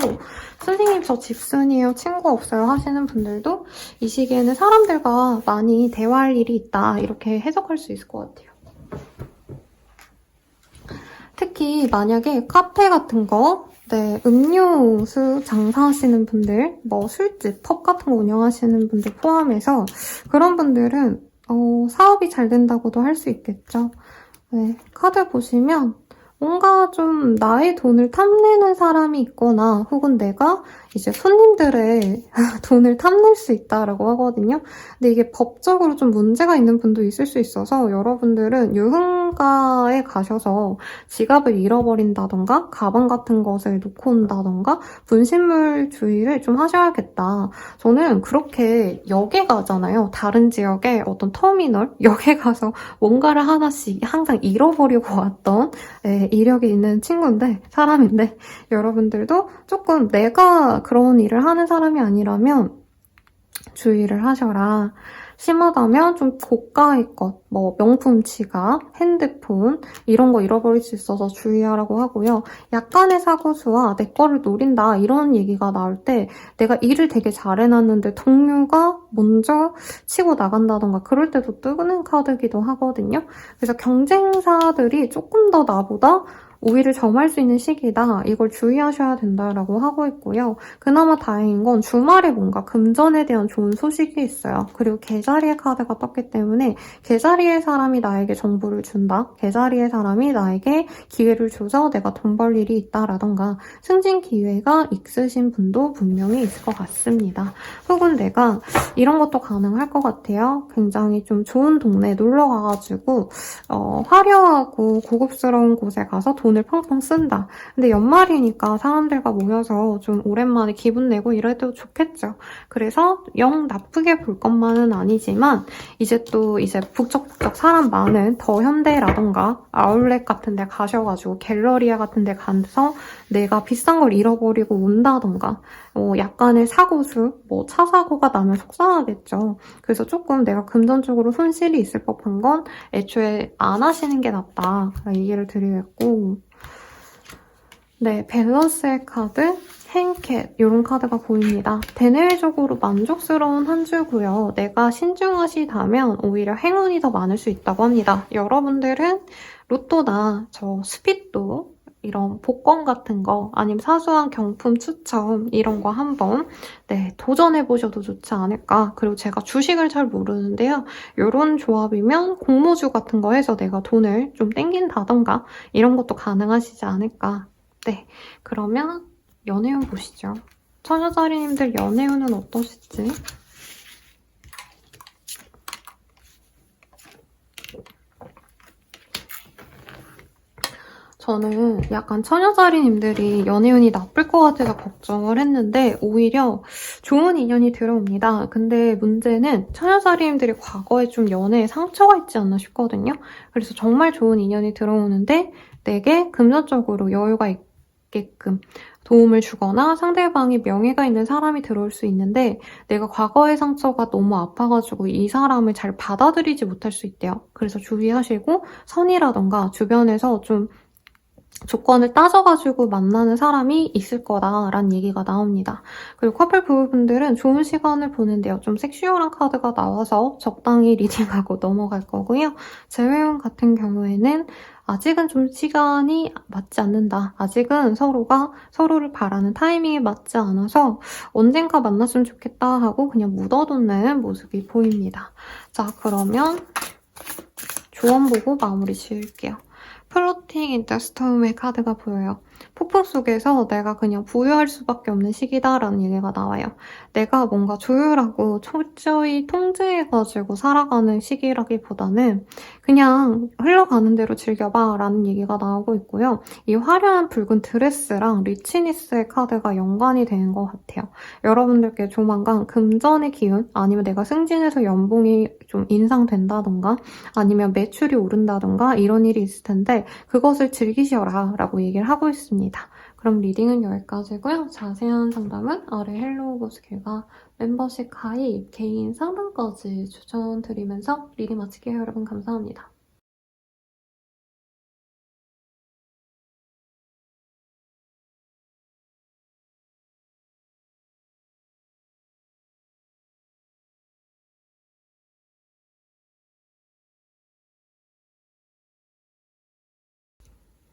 선생님 저 집순이에요, 친구 없어요 하시는 분들도 이 시기에는 사람들과 많이 대화할 일이 있다 이렇게 해석할 수 있을 것 같아요. 특히 만약에 카페 같은 거 음료수 장사하시는 분들, 뭐 술집, 펍 같은 거 운영하시는 분들 포함해서 그런 분들은 사업이 잘 된다고도 할 수 있겠죠. 네, 카드 보시면 뭔가 좀 나의 돈을 탐내는 사람이 있거나 혹은 내가 이제 손님들의 돈을 탐낼 수 있다라고 하거든요. 근데 이게 법적으로 좀 문제가 있는 분도 있을 수 있어서 여러분들은 유흥가에 가셔서 지갑을 잃어버린다던가 가방 같은 것을 놓고 온다던가 분실물 주의를 좀 하셔야겠다. 저는 그렇게 역에 가잖아요. 다른 지역의 어떤 터미널, 역에 가서 뭔가를 하나씩 항상 잃어버리고 왔던 이력이 있는 친구인데, 사람인데 여러분들도 조금 내가 그런 일을 하는 사람이 아니라면 주의를 하셔라. 심하다면 좀 고가의 것, 뭐 명품 지갑, 핸드폰 이런 거 잃어버릴 수 있어서 주의하라고 하고요. 약간의 사고수와 내 거를 노린다 이런 얘기가 나올 때 내가 일을 되게 잘해놨는데 동료가 먼저 치고 나간다던가 그럴 때도 뜨는 카드기도 하거든요. 그래서 경쟁사들이 조금 더 나보다 우위를 점할 수 있는 시기다. 이걸 주의하셔야 된다라고 하고 있고요. 그나마 다행인 건 주말에 뭔가 금전에 대한 좋은 소식이 있어요. 그리고 개자리의 카드가 떴기 때문에 개자리의 사람이 나에게 정보를 준다. 개자리의 사람이 나에게 기회를 줘서 내가 돈 벌 일이 있다라던가 승진 기회가 있으신 분도 분명히 있을 것 같습니다. 혹은 내가 이런 것도 가능할 것 같아요. 굉장히 좀 좋은 동네에 놀러 가가지고 화려하고 고급스러운 곳에 가서 돈을 펑펑 쓴다. 근데 연말이니까 사람들과 모여서 좀 오랜만에 기분 내고 이래도 좋겠죠. 그래서 영 나쁘게 볼 것만은 아니지만 이제 북적북적 사람 많은 더 현대라던가 아울렛 같은 데 가셔가지고 갤러리아 같은 데 가서 내가 비싼 걸 잃어버리고 온다던가 약간의 사고수, 차 사고가 나면 속상하겠죠. 그래서 조금 내가 금전적으로 손실이 있을 법한 건 애초에 안 하시는 게 낫다 얘기를 드리겠고, 네, 밸런스의 카드, 행캣 이런 카드가 보입니다. 대내적으로 만족스러운 한 주고요. 내가 신중하시다면 오히려 행운이 더 많을 수 있다고 합니다. 여러분들은 로또나 스피또 이런 복권 같은 거 아니면 사소한 경품 추첨 이런 거 한번 도전해보셔도 좋지 않을까. 그리고 제가 주식을 잘 모르는데요. 이런 조합이면 공모주 같은 거 해서 내가 돈을 좀 땡긴다던가 이런 것도 가능하시지 않을까. 네, 그러면 연애운 보시죠. 처녀자리님들 연애운은 어떠실지. 저는 약간 처녀자리님들이 연애운이 나쁠 것 같아서 걱정을 했는데 오히려 좋은 인연이 들어옵니다. 근데 문제는 처녀자리님들이 과거에 좀 연애에 상처가 있지 않나 싶거든요. 그래서 정말 좋은 인연이 들어오는데 내게 금전적으로 여유가 있게끔 도움을 주거나 상대방이 명예가 있는 사람이 들어올 수 있는데 내가 과거의 상처가 너무 아파가지고 이 사람을 잘 받아들이지 못할 수 있대요. 그래서 주의하시고 선이라던가 주변에서 좀 조건을 따져가지고 만나는 사람이 있을 거다라는 얘기가 나옵니다. 그리고 커플 부부분들은 좋은 시간을 보는데요. 좀 섹슈얼한 카드가 나와서 적당히 리딩하고 넘어갈 거고요. 재회운 같은 경우에는 아직은 좀 시간이 맞지 않는다. 아직은 서로가 서로를 바라는 타이밍에 맞지 않아서 언젠가 만났으면 좋겠다 하고 그냥 묻어두는 모습이 보입니다. 자, 그러면 조언 보고 마무리 지을게요. 플로팅 인터 스톰의 카드가 보여요. 폭풍 속에서 내가 그냥 부유할 수밖에 없는 시기다라는 얘기가 나와요. 내가 뭔가 조율하고 철저히 통제해가지고 살아가는 시기라기보다는 그냥 흘러가는 대로 즐겨봐 라는 얘기가 나오고 있고요. 이 화려한 붉은 드레스랑 리치니스의 카드가 연관이 되는 것 같아요. 여러분들께 조만간 금전의 기운 아니면 내가 승진해서 연봉이 좀 인상된다던가 아니면 매출이 오른다던가 이런 일이 있을 텐데 그것을 즐기셔라 라고 얘기를 하고 있습니다. 그럼 리딩은 여기까지고요. 자세한 상담은 아래 헬로우 보스킬과 멤버십 가입, 개인 상담까지 추천드리면서 리딩 마칠게요. 여러분 감사합니다.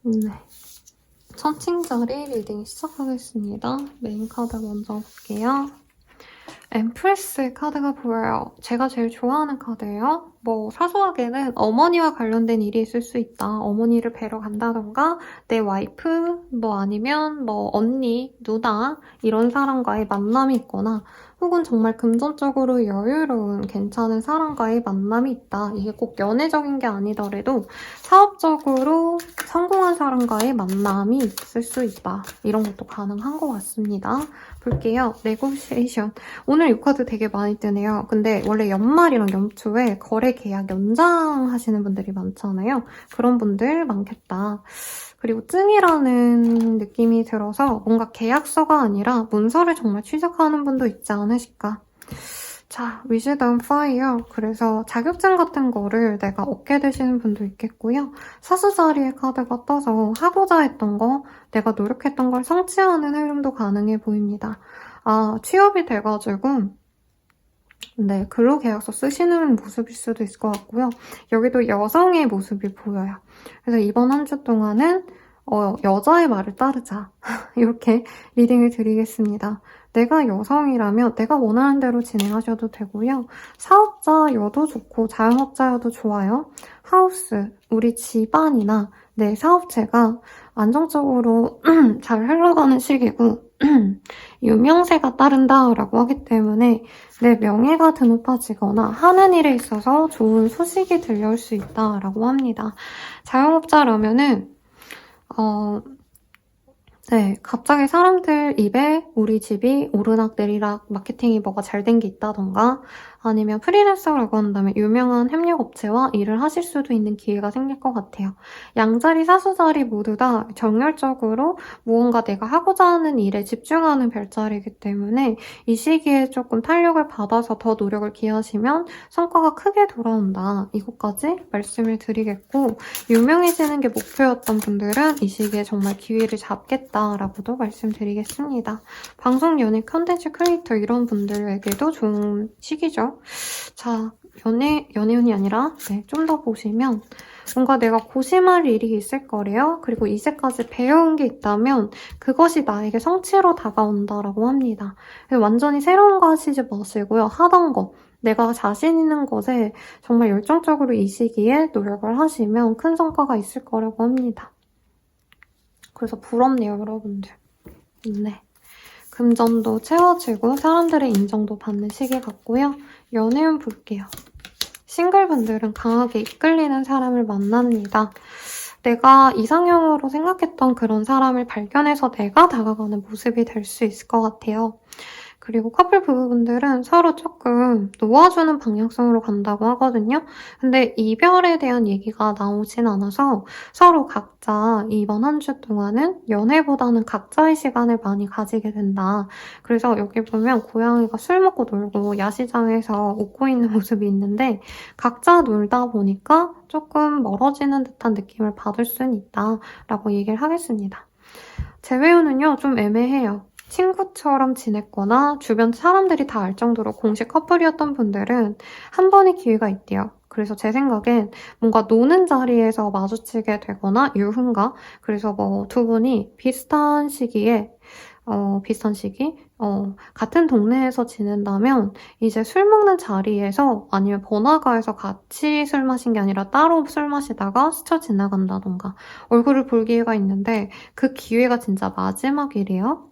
네. 천칭자리 리딩 시작하겠습니다. 메인 카드 먼저 볼게요. 엠프레스 카드가 보여요. 제가 제일 좋아하는 카드예요. 사소하게는 어머니와 관련된 일이 있을 수 있다. 어머니를 뵈러 간다던가 내 와이프, 아니면 언니, 누나 이런 사람과의 만남이 있거나 혹은 정말 금전적으로 여유로운 괜찮은 사람과의 만남이 있다. 이게 꼭 연애적인 게 아니더라도 사업적으로 성공한 사람과의 만남이 있을 수 있다. 이런 것도 가능한 것 같습니다. 볼게요. 네고시에이션. 오늘 이 카드 되게 많이 뜨네요. 근데 원래 연말이랑 연초에 거래 계약 연장하시는 분들이 많잖아요. 그런 분들 많겠다. 그리고 증이라는 느낌이 들어서 뭔가 계약서가 아니라 문서를 정말 취득하는 분도 있지 않으실까. 자, 위즈덤 파이어. 그래서 자격증 같은 거를 내가 얻게 되시는 분도 있겠고요. 사수자리의 카드가 떠서 하고자 했던 거, 내가 노력했던 걸 성취하는 흐름도 가능해 보입니다. 취업이 돼가지고 근로계약서 쓰시는 모습일 수도 있을 것 같고요. 여기도 여성의 모습이 보여요. 그래서 이번 한 주 동안은 여자의 말을 따르자. 이렇게 리딩을 드리겠습니다. 내가 여성이라면 내가 원하는 대로 진행하셔도 되고요. 사업자여도 좋고 자영업자여도 좋아요. 하우스, 우리 집안이나 내 사업체가 안정적으로 잘 흘러가는 시기고 유명세가 따른다라고 하기 때문에 내 명예가 드높아지거나 하는 일에 있어서 좋은 소식이 들려올 수 있다라고 합니다. 자영업자라면은 네, 갑자기 사람들 입에 우리 집이 오르락내리락 마케팅이 뭐가 잘 된 게 있다던가 아니면 프리랜서라고 한다면 유명한 협력업체와 일을 하실 수도 있는 기회가 생길 것 같아요. 양자리, 사수자리 모두 다 정열적으로 무언가 내가 하고자 하는 일에 집중하는 별자리이기 때문에 이 시기에 조금 탄력을 받아서 더 노력을 기하시면 성과가 크게 돌아온다. 이것까지 말씀을 드리겠고 유명해지는 게 목표였던 분들은 이 시기에 정말 기회를 잡겠다라고도 말씀드리겠습니다. 방송, 연예, 컨텐츠 크리에이터 이런 분들에게도 좋은 시기죠. 자, 연애운이 아니라 좀 더 보시면 뭔가 내가 고심할 일이 있을 거래요. 그리고 이제까지 배워온 게 있다면 그것이 나에게 성취로 다가온다라고 합니다. 완전히 새로운 거 하시지 마시고요. 하던 거, 내가 자신 있는 것에 정말 열정적으로 이 시기에 노력을 하시면 큰 성과가 있을 거라고 합니다. 그래서 부럽네요, 여러분들. 네. 금전도 채워지고 사람들의 인정도 받는 시기 같고요. 연애운 볼게요. 싱글분들은 강하게 이끌리는 사람을 만납니다. 내가 이상형으로 생각했던 그런 사람을 발견해서 내가 다가가는 모습이 될 수 있을 것 같아요. 그리고 커플 부부분들은 서로 조금 놓아주는 방향성으로 간다고 하거든요. 근데 이별에 대한 얘기가 나오진 않아서 서로 각자 이번 한 주 동안은 연애보다는 각자의 시간을 많이 가지게 된다. 그래서 여기 보면 고양이가 술 먹고 놀고 야시장에서 웃고 있는 모습이 있는데 각자 놀다 보니까 조금 멀어지는 듯한 느낌을 받을 수는 있다라고 얘기를 하겠습니다. 재회운은요, 좀 애매해요. 친구처럼 지냈거나 주변 사람들이 다 알 정도로 공식 커플이었던 분들은 한 번의 기회가 있대요. 그래서 제 생각엔 뭔가 노는 자리에서 마주치게 되거나 유흥가, 그래서 뭐 두 분이 비슷한 시기, 같은 동네에서 지낸다면 이제 술 먹는 자리에서 아니면 번화가에서 같이 술 마신 게 아니라 따로 술 마시다가 스쳐 지나간다던가 얼굴을 볼 기회가 있는데 그 기회가 진짜 마지막이래요.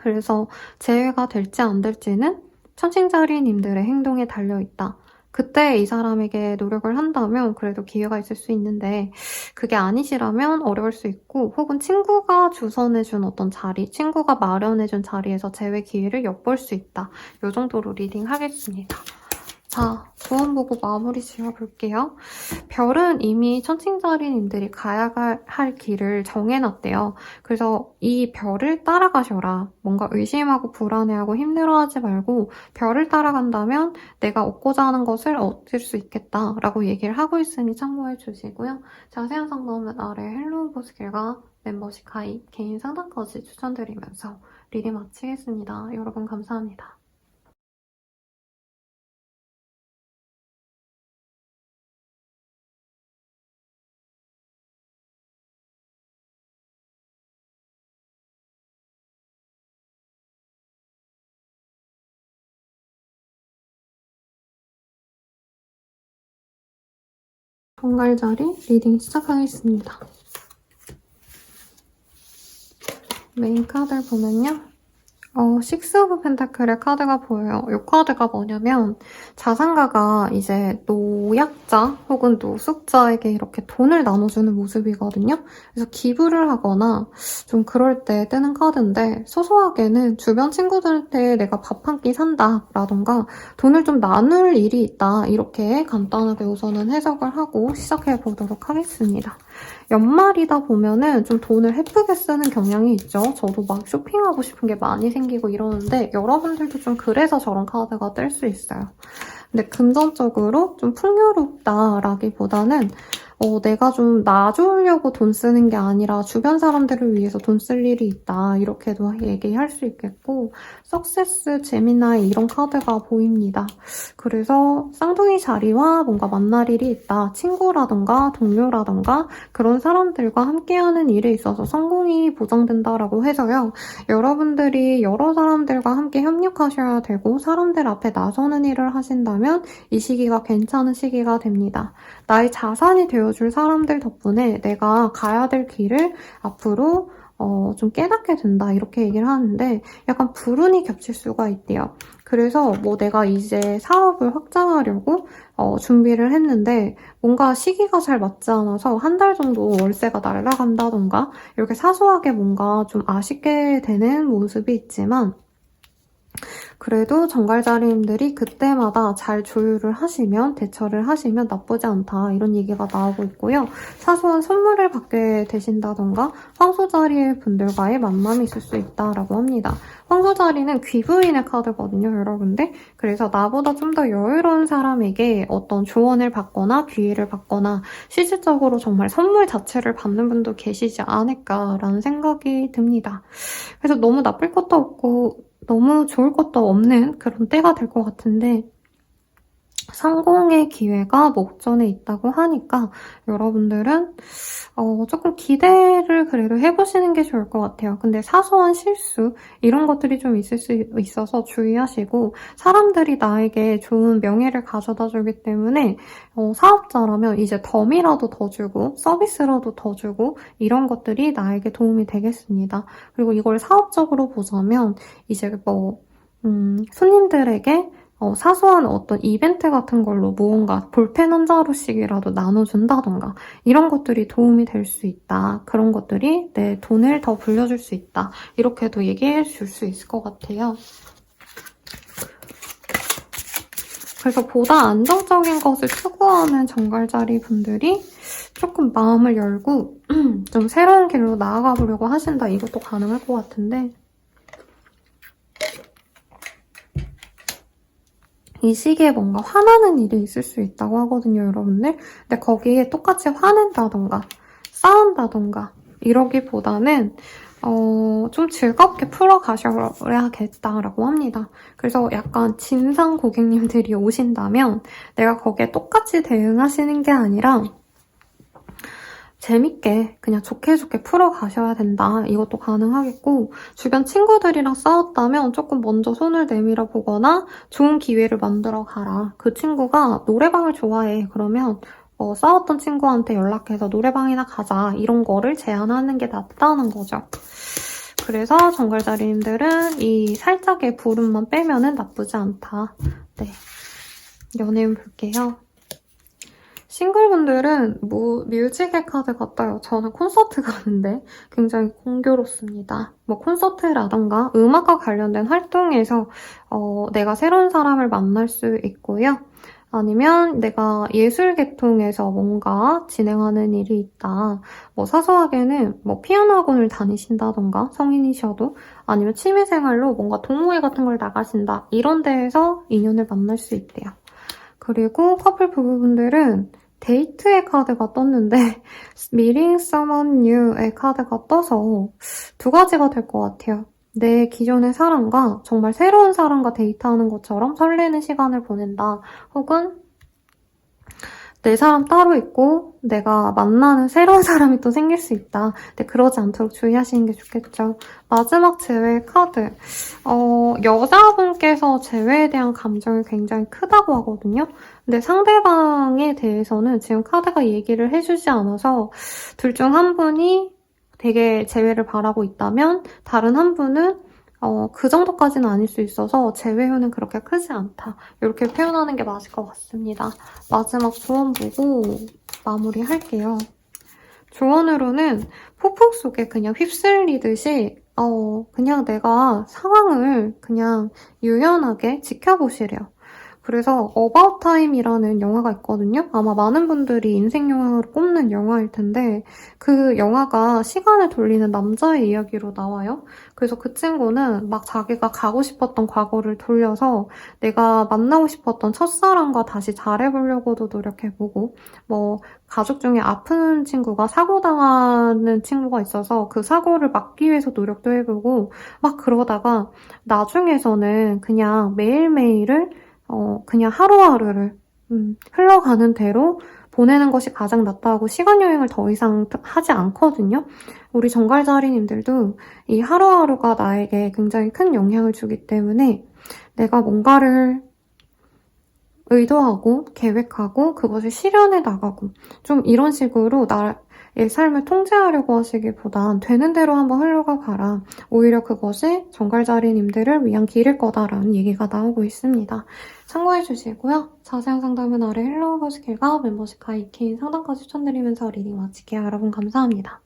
그래서 재회가 될지 안 될지는 천칭자리님들의 행동에 달려있다. 그때 이 사람에게 노력을 한다면 그래도 기회가 있을 수 있는데 그게 아니시라면 어려울 수 있고 혹은 친구가 주선해준 어떤 자리, 친구가 마련해준 자리에서 재회 기회를 엿볼 수 있다. 이 정도로 리딩 하겠습니다. 자, 조언 보고 마무리 지어볼게요. 별은 이미 천칭자리님들이 가야 할 길을 정해놨대요. 그래서 이 별을 따라가셔라. 뭔가 의심하고 불안해하고 힘들어하지 말고 별을 따라간다면 내가 얻고자 하는 것을 얻을 수 있겠다라고 얘기를 하고 있으니 참고해 주시고요. 자세한 상담은 아래 헬로우 보스길과 멤버십 가입, 개인 상담까지 추천드리면서 리딩 마치겠습니다. 여러분 감사합니다. 정갈자리 리딩 시작하겠습니다. 메인 카드를 보면요. 식스 오브 펜타클의 카드가 보여요. 이 카드가 뭐냐면 자산가가 이제 노약자 혹은 노숙자에게 이렇게 돈을 나눠주는 모습이거든요. 그래서 기부를 하거나 좀 그럴 때 뜨는 카드인데 소소하게는 주변 친구들한테 내가 밥 한 끼 산다 라던가 돈을 좀 나눌 일이 있다 이렇게 간단하게 우선은 해석을 하고 시작해보도록 하겠습니다. 연말이다 보면은 좀 돈을 헤프게 쓰는 경향이 있죠. 저도 막 쇼핑하고 싶은 게 많이 생기고 이러는데 여러분들도 좀 그래서 저런 카드가 뜰 수 있어요. 근데 금전적으로 좀 풍요롭다라기보다는 내가 좀 나 좋으려고 돈 쓰는 게 아니라 주변 사람들을 위해서 돈 쓸 일이 있다. 이렇게도 얘기할 수 있겠고, 석세스, 제미나이 이런 카드가 보입니다. 그래서 쌍둥이 자리와 뭔가 만날 일이 있다. 친구라던가 동료라던가 그런 사람들과 함께하는 일에 있어서 성공이 보장된다라고 해서요. 여러분들이 여러 사람들과 함께 협력하셔야 되고 사람들 앞에 나서는 일을 하신다면 이 시기가 괜찮은 시기가 됩니다. 나의 자산이 되어줄 사람들 덕분에 내가 가야 될 길을 앞으로 좀 깨닫게 된다 이렇게 얘기를 하는데 약간 불운이 겹칠 수가 있대요. 그래서 뭐 내가 이제 사업을 확장하려고 준비를 했는데 뭔가 시기가 잘 맞지 않아서 한 달 정도 월세가 날아간다던가 이렇게 사소하게 뭔가 좀 아쉽게 되는 모습이 있지만 그래도 정갈자리님들이 그때마다 잘 조율을 하시면 대처를 하시면 나쁘지 않다 이런 얘기가 나오고 있고요. 사소한 선물을 받게 되신다던가 황소자리의 분들과의 만남이 있을 수 있다라고 합니다. 황소자리는 귀부인의 카드거든요, 여러분들. 그래서 나보다 좀 더 여유로운 사람에게 어떤 조언을 받거나 기회를 받거나 실질적으로 정말 선물 자체를 받는 분도 계시지 않을까라는 생각이 듭니다. 그래서 너무 나쁠 것도 없고 너무 좋을 것도 없는 그런 때가 될 것 같은데 성공의 기회가 목전에 있다고 하니까 여러분들은 조금 기대를 그래도 해보시는 게 좋을 것 같아요. 근데 사소한 실수 이런 것들이 좀 있을 수 있어서 주의하시고 사람들이 나에게 좋은 명예를 가져다 주기 때문에 사업자라면 이제 덤이라도 더 주고 서비스라도 더 주고 이런 것들이 나에게 도움이 되겠습니다. 그리고 이걸 사업적으로 보자면 이제 손님들에게 사소한 어떤 이벤트 같은 걸로 무언가 볼펜 한 자루씩이라도 나눠준다던가 이런 것들이 도움이 될 수 있다. 그런 것들이 내 돈을 더 불려줄 수 있다. 이렇게도 얘기해 줄 수 있을 것 같아요. 그래서 보다 안정적인 것을 추구하는 정갈자리 분들이 조금 마음을 열고 좀 새로운 길로 나아가 보려고 하신다. 이것도 가능할 것 같은데 이 시기에 뭔가 화나는 일이 있을 수 있다고 하거든요, 여러분들. 근데 거기에 똑같이 화낸다던가 싸운다던가 이러기보다는 좀 즐겁게 풀어가셔야겠다라고 합니다. 그래서 약간 진상 고객님들이 오신다면 내가 거기에 똑같이 대응하시는 게 아니라 재밌게 그냥 좋게 풀어가셔야 된다. 이것도 가능하겠고 주변 친구들이랑 싸웠다면 조금 먼저 손을 내밀어 보거나 좋은 기회를 만들어 가라. 그 친구가 노래방을 좋아해. 그러면 싸웠던 친구한테 연락해서 노래방이나 가자. 이런 거를 제안하는 게 낫다는 거죠. 그래서 정갈자리님들은 이 살짝의 불운만 빼면은 나쁘지 않다. 네, 연애운 볼게요. 싱글분들은 뮤직의 카드가 떠요. 저는 콘서트 가는데 굉장히 공교롭습니다. 콘서트라던가 음악과 관련된 활동에서 내가 새로운 사람을 만날 수 있고요. 아니면 내가 예술 계통에서 뭔가 진행하는 일이 있다. 사소하게는 피아노 학원을 다니신다던가 성인이셔도 아니면 취미생활로 뭔가 동호회 같은 걸 나가신다. 이런 데에서 인연을 만날 수 있대요. 그리고 커플 부부분들은 데이트의 카드가 떴는데 Meeting Someone New의 카드가 떠서 두 가지가 될 것 같아요. 내 기존의 사람과 정말 새로운 사람과 데이트하는 것처럼 설레는 시간을 보낸다. 혹은 내 사람 따로 있고 내가 만나는 새로운 사람이 또 생길 수 있다. 근데 그러지 않도록 주의하시는 게 좋겠죠. 마지막 재회 카드. 여자분께서 재회에 대한 감정이 굉장히 크다고 하거든요. 근데 상대방에 대해서는 지금 카드가 얘기를 해주지 않아서 둘 중 한 분이 되게 재회를 바라고 있다면 다른 한 분은 그 정도까지는 아닐 수 있어서 재회효는 그렇게 크지 않다. 이렇게 표현하는 게 맞을 것 같습니다. 마지막 조언 보고 마무리할게요. 조언으로는 폭풍 속에 그냥 휩쓸리듯이 그냥 내가 상황을 그냥 유연하게 지켜보시래요. 그래서 About Time이라는 영화가 있거든요. 아마 많은 분들이 인생 영화로 꼽는 영화일 텐데 그 영화가 시간을 돌리는 남자의 이야기로 나와요. 그래서 그 친구는 막 자기가 가고 싶었던 과거를 돌려서 내가 만나고 싶었던 첫사랑과 다시 잘해보려고도 노력해보고 뭐 가족 중에 아픈 친구가 사고당하는 친구가 있어서 그 사고를 막기 위해서 노력도 해보고 막 그러다가 나중에서는 그냥 매일매일을 그냥 하루하루를 흘러가는 대로 보내는 것이 가장 낫다고 시간여행을 더 이상 하지 않거든요. 우리 정갈자리님들도 이 하루하루가 나에게 굉장히 큰 영향을 주기 때문에 내가 뭔가를 의도하고 계획하고 그것을 실현해 나가고 좀 이런 식으로 나의 삶을 통제하려고 하시기보단 되는 대로 한번 흘러가 봐라. 오히려 그것이 정갈자리님들을 위한 길일 거다라는 얘기가 나오고 있습니다. 참고해 주시고요. 자세한 상담은 아래 헬로우 버스킬과 멤버십 가입 개인 상담까지 추천드리면서 리딩 마칠게요. 여러분 감사합니다.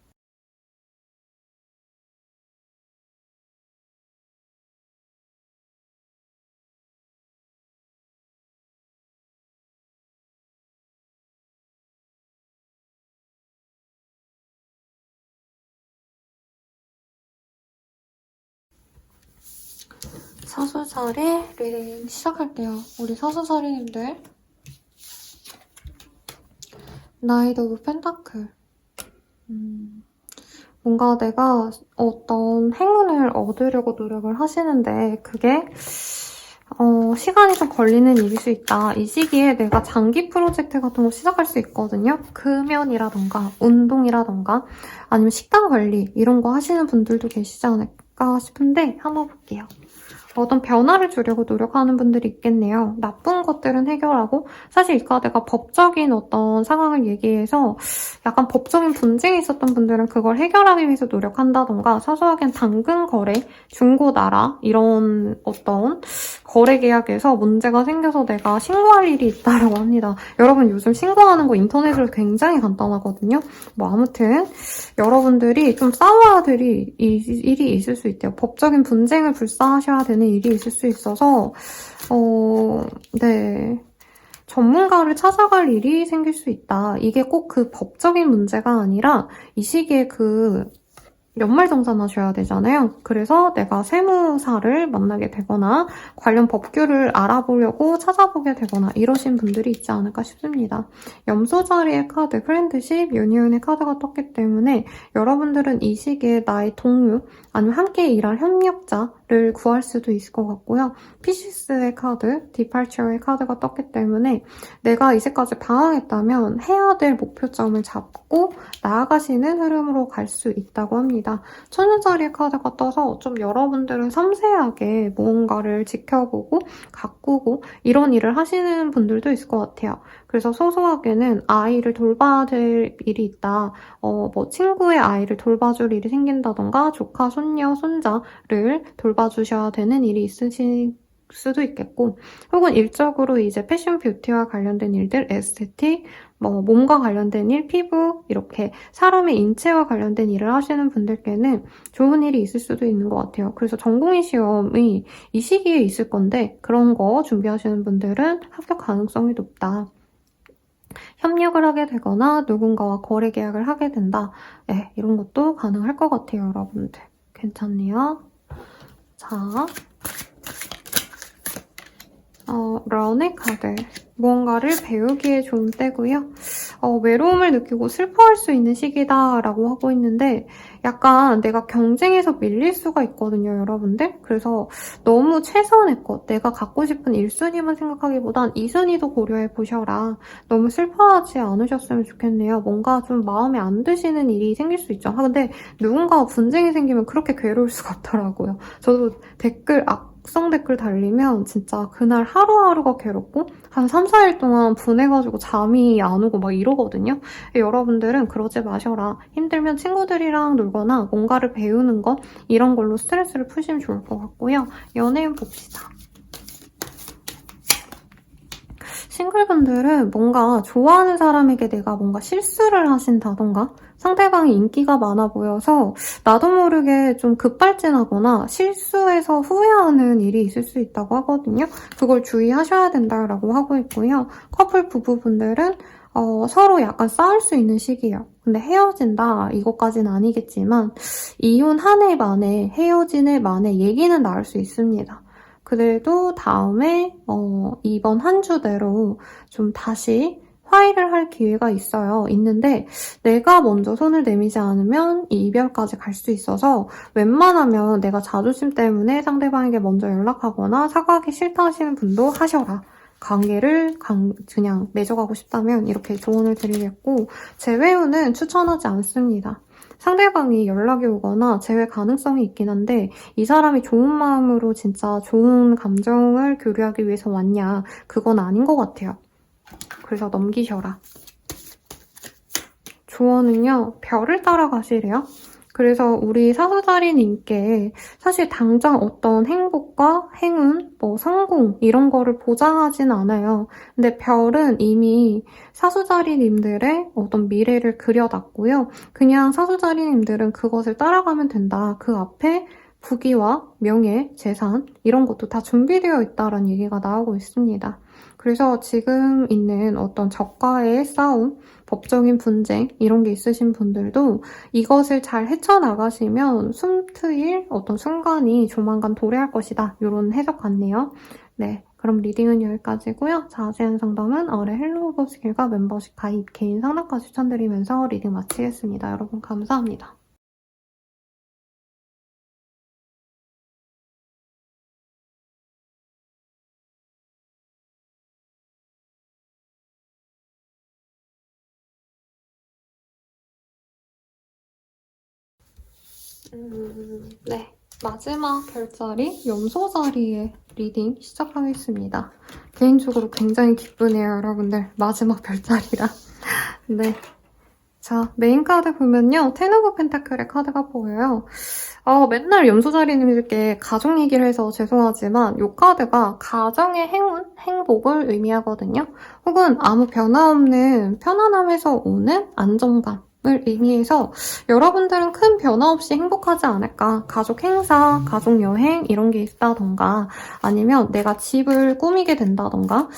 서수자리 리딩 시작할게요. 우리 서수자리님들. 나이트 오브 펜타클. 뭔가 내가 어떤 행운을 얻으려고 노력을 하시는데 그게 시간이 좀 걸리는 일일 수 있다. 이 시기에 내가 장기 프로젝트 같은 거 시작할 수 있거든요. 금연이라던가 운동이라던가 아니면 식단 관리 이런 거 하시는 분들도 계시지 않을까 싶은데 한번 볼게요. 어떤 변화를 주려고 노력하는 분들이 있겠네요. 나쁜 것들은 해결하고 사실 이 카드가 법적인 어떤 상황을 얘기해서 약간 법적인 분쟁이 있었던 분들은 그걸 해결하기 위해서 노력한다던가 사소하게 당근 거래, 중고 나라 이런 어떤 거래 계약에서 문제가 생겨서 내가 신고할 일이 있다라고 합니다. 여러분 요즘 신고하는 거 인터넷으로 굉장히 간단하거든요. 뭐 아무튼 여러분들이 좀 싸워야 될 일이 있을 수 있대요. 법적인 분쟁을 불사하셔야 되는 일이 있을 수 있어서 네. 전문가를 찾아갈 일이 생길 수 있다. 이게 꼭 그 법적인 문제가 아니라 이 시기에 그 연말정산하셔야 되잖아요. 그래서 내가 세무사를 만나게 되거나 관련 법규를 알아보려고 찾아보게 되거나 이러신 분들이 있지 않을까 싶습니다. 염소 자리의 카드, 프렌드십, 유니온의 카드가 떴기 때문에 여러분들은 이 시기에 나의 동료 아니면 함께 일할 협력자를 구할 수도 있을 것 같고요. 피시스의 카드, 디팔처의 카드가 떴기 때문에 내가 이제까지 방황했다면 해야 될 목표점을 잡고 나아가시는 흐름으로 갈 수 있다고 합니다. 천연자리 카드가 떠서 좀 여러분들은 섬세하게 무언가를 지켜보고 가꾸고 이런 일을 하시는 분들도 있을 것 같아요. 그래서 소소하게는 아이를 돌봐야 될 일이 있다. 뭐 친구의 아이를 돌봐줄 일이 생긴다던가 조카, 손녀, 손자를 돌봐주셔야 되는 일이 있으신 수도 있겠고 혹은 일적으로 이제 패션 뷰티와 관련된 일들, 에스테틱, 뭐 몸과 관련된 일, 피부 이렇게 사람의 인체와 관련된 일을 하시는 분들께는 좋은 일이 있을 수도 있는 것 같아요. 그래서 전공의 시험이 이 시기에 있을 건데 그런 거 준비하시는 분들은 합격 가능성이 높다. 협력을 하게 되거나 누군가와 거래 계약을 하게 된다. 네, 이런 것도 가능할 것 같아요, 여러분들. 괜찮네요. 자, 런의 카드. 무언가를 배우기에 좋은 때고요. 외로움을 느끼고 슬퍼할 수 있는 시기다라고 하고 있는데 약간 내가 경쟁에서 밀릴 수가 있거든요, 여러분들. 그래서 너무 최선의 것, 내가 갖고 싶은 1순위만 생각하기보단 2순위도 고려해 보셔라. 너무 슬퍼하지 않으셨으면 좋겠네요. 뭔가 좀 마음에 안 드시는 일이 생길 수 있죠. 근데 누군가와 분쟁이 생기면 그렇게 괴로울 수가 없더라고요. 저도 악성 댓글 달리면 진짜 그날 하루하루가 괴롭고 한 3, 4일 동안 분해가지고 잠이 안 오고 막 이러거든요. 여러분들은 그러지 마셔라. 힘들면 친구들이랑 놀거나 뭔가를 배우는 것 이런 걸로 스트레스를 푸시면 좋을 것 같고요. 연애운 봅시다. 싱글분들은 뭔가 좋아하는 사람에게 내가 뭔가 실수를 하신다던가 상대방이 인기가 많아 보여서 나도 모르게 좀 급발진하거나 실수해서 후회하는 일이 있을 수 있다고 하거든요. 그걸 주의하셔야 된다라고 하고 있고요. 커플 부부분들은 서로 약간 싸울 수 있는 시기예요. 근데 헤어진다 이것까지는 아니겠지만 이혼 한 해 만에 헤어진 해 만에 얘기는 나올 수 있습니다. 그래도 다음에 이번 한 주대로 좀 다시 화해를 할 기회가 있는데 내가 먼저 손을 내미지 않으면 이 이별까지 갈 수 있어서 웬만하면 내가 자존심 때문에 상대방에게 먼저 연락하거나 사과하기 싫다 하시는 분도 하셔라. 관계를 그냥 맺어가고 싶다면 이렇게 조언을 드리겠고 재회후는 추천하지 않습니다. 상대방이 연락이 오거나 재회 가능성이 있긴 한데 이 사람이 좋은 마음으로 진짜 좋은 감정을 교류하기 위해서 왔냐 그건 아닌 것 같아요. 그래서 넘기셔라. 조언은요. 별을 따라가시래요. 그래서 우리 사수자리님께 사실 당장 어떤 행복과 행운, 성공 이런 거를 보장하진 않아요. 근데 별은 이미 사수자리님들의 어떤 미래를 그려놨고요. 그냥 사수자리님들은 그것을 따라가면 된다. 그 앞에 부귀와 명예, 재산 이런 것도 다 준비되어 있다라는 얘기가 나오고 있습니다. 그래서 지금 있는 어떤 적과의 싸움, 법적인 분쟁 이런 게 있으신 분들도 이것을 잘 헤쳐나가시면 숨트일 어떤 순간이 조만간 도래할 것이다. 이런 해석 같네요. 네, 그럼 리딩은 여기까지고요. 자세한 상담은 아래 헬로우 스킬과 멤버십 가입, 개인 상담과 추천드리면서 리딩 마치겠습니다. 여러분 감사합니다. 네. 마지막 별자리, 염소자리의 리딩 시작하겠습니다. 개인적으로 굉장히 기쁘네요, 여러분들. 마지막 별자리라. 네. 자, 메인 카드 보면요. 텐 오브 펜타클의 카드가 보여요. 맨날 염소자리님들께 가족 얘기를 해서 죄송하지만 이 카드가 가정의 행운, 행복을 의미하거든요. 혹은 아무 변화 없는 편안함에서 오는 안정감. 을 의미해서 여러분들은 큰 변화 없이 행복하지 않을까. 가족 행사, 가족 여행 이런 게 있다던가 아니면 내가 집을 꾸미게 된다던가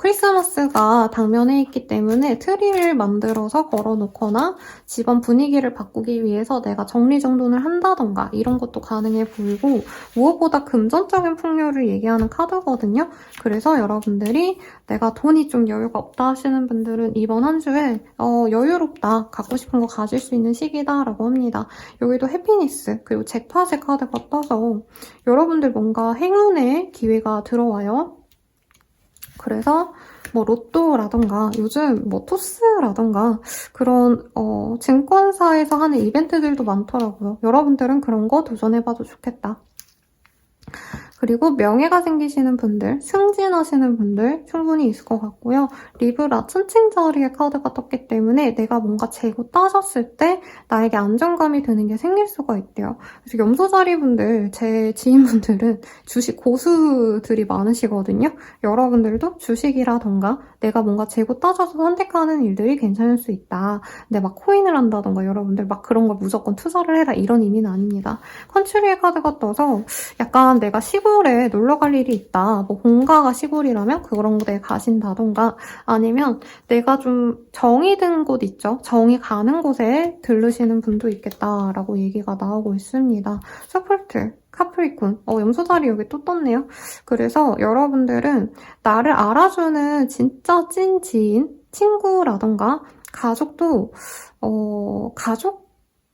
크리스마스가 당면에 있기 때문에 트리를 만들어서 걸어놓거나 집안 분위기를 바꾸기 위해서 내가 정리정돈을 한다던가 이런 것도 가능해 보이고 무엇보다 금전적인 풍요를 얘기하는 카드거든요. 그래서 여러분들이 내가 돈이 좀 여유가 없다 하시는 분들은 이번 한 주에 여유롭다, 갖고 싶은 거 가질 수 있는 시기다라고 합니다. 여기도 해피니스 그리고 잭팟의 카드가 떠서 여러분들 뭔가 행운의 기회가 들어와요. 그래서 로또라던가 요즘 토스라던가 그런 증권사에서 하는 이벤트들도 많더라고요. 여러분들은 그런 거 도전해봐도 좋겠다. 그리고 명예가 생기시는 분들, 승진하시는 분들 충분히 있을 것 같고요. 리브라 천칭자리의 카드가 떴기 때문에 내가 뭔가 재고 따졌을 때 나에게 안정감이 드는 게 생길 수가 있대요. 그래서 염소자리 분들, 제 지인분들은 주식 고수들이 많으시거든요. 여러분들도 주식이라던가 내가 뭔가 재고 따져서 선택하는 일들이 괜찮을 수 있다. 근데 코인을 한다던가 여러분들 그런 걸 무조건 투자를 해라 이런 의미는 아닙니다. 컨츄리의 카드가 떠서 약간 내가 시골에 놀러 갈 일이 있다. 본가가 시골이라면 그런 곳에 가신다던가 아니면 내가 좀 정이 든 곳 있죠. 정이 가는 곳에 들르시는 분도 있겠다라고 얘기가 나오고 있습니다. 서플트, 카프리콘, 염소자리 여기 또 떴네요. 그래서 여러분들은 나를 알아주는 진짜 찐 지인, 친구라던가 가족도 가족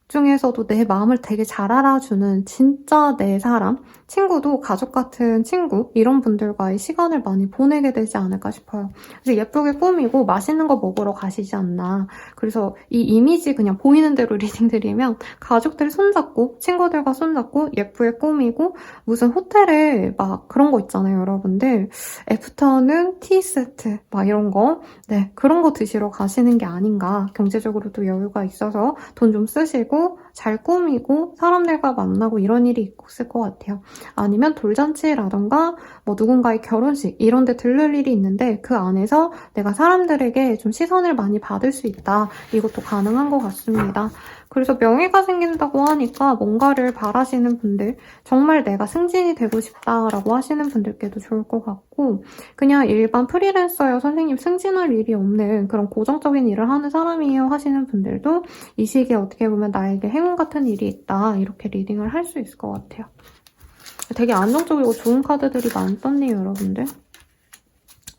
중에서도 내 마음을 되게 잘 알아주는 진짜 내 사람, 친구도 가족 같은 친구 이런 분들과의 시간을 많이 보내게 되지 않을까 싶어요. 그래서 예쁘게 꾸미고 맛있는 거 먹으러 가시지 않나. 그래서 이 이미지 그냥 보이는 대로 리딩 드리면 가족들 손잡고 친구들과 손잡고 예쁘게 꾸미고 무슨 호텔에 그런 거 있잖아요, 여러분들. 애프터는 티 세트 이런 거. 네, 그런 거 드시러 가시는 게 아닌가. 경제적으로도 여유가 있어서 돈 좀 쓰시고 꾸미고 잘 꾸미고 사람들과 만나고 이런 일이 있을 것 같아요. 아니면 돌잔치라던가 뭐 누군가의 결혼식 이런 데 들를 일이 있는데 그 안에서 내가 사람들에게 좀 시선을 많이 받을 수 있다. 이것도 가능한 것 같습니다. 그래서 명예가 생긴다고 하니까 뭔가를 바라시는 분들, 정말 내가 승진이 되고 싶다라고 하시는 분들께도 좋을 것 같고, 그냥 일반 프리랜서요, 선생님 승진할 일이 없는 그런 고정적인 일을 하는 사람이에요 하시는 분들도 이 시기에 어떻게 보면 나에게 행운 같은 일이 있다, 이렇게 리딩을 할 수 있을 것 같아요. 되게 안정적이고 좋은 카드들이 많이 떴네요, 여러분들.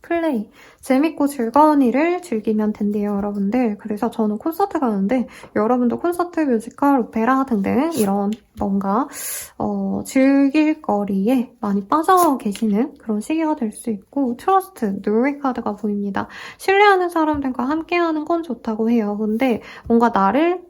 플레이. 재밌고 즐거운 일을 즐기면 된대요, 여러분들. 그래서 저는 콘서트 가는데 여러분도 콘서트, 뮤지컬, 오페라 등등 이런 뭔가 즐길 거리에 많이 빠져 계시는 그런 시기가 될 수 있고, 트러스트, 노르웨이 카드가 보입니다. 신뢰하는 사람들과 함께하는 건 좋다고 해요. 근데 뭔가 나를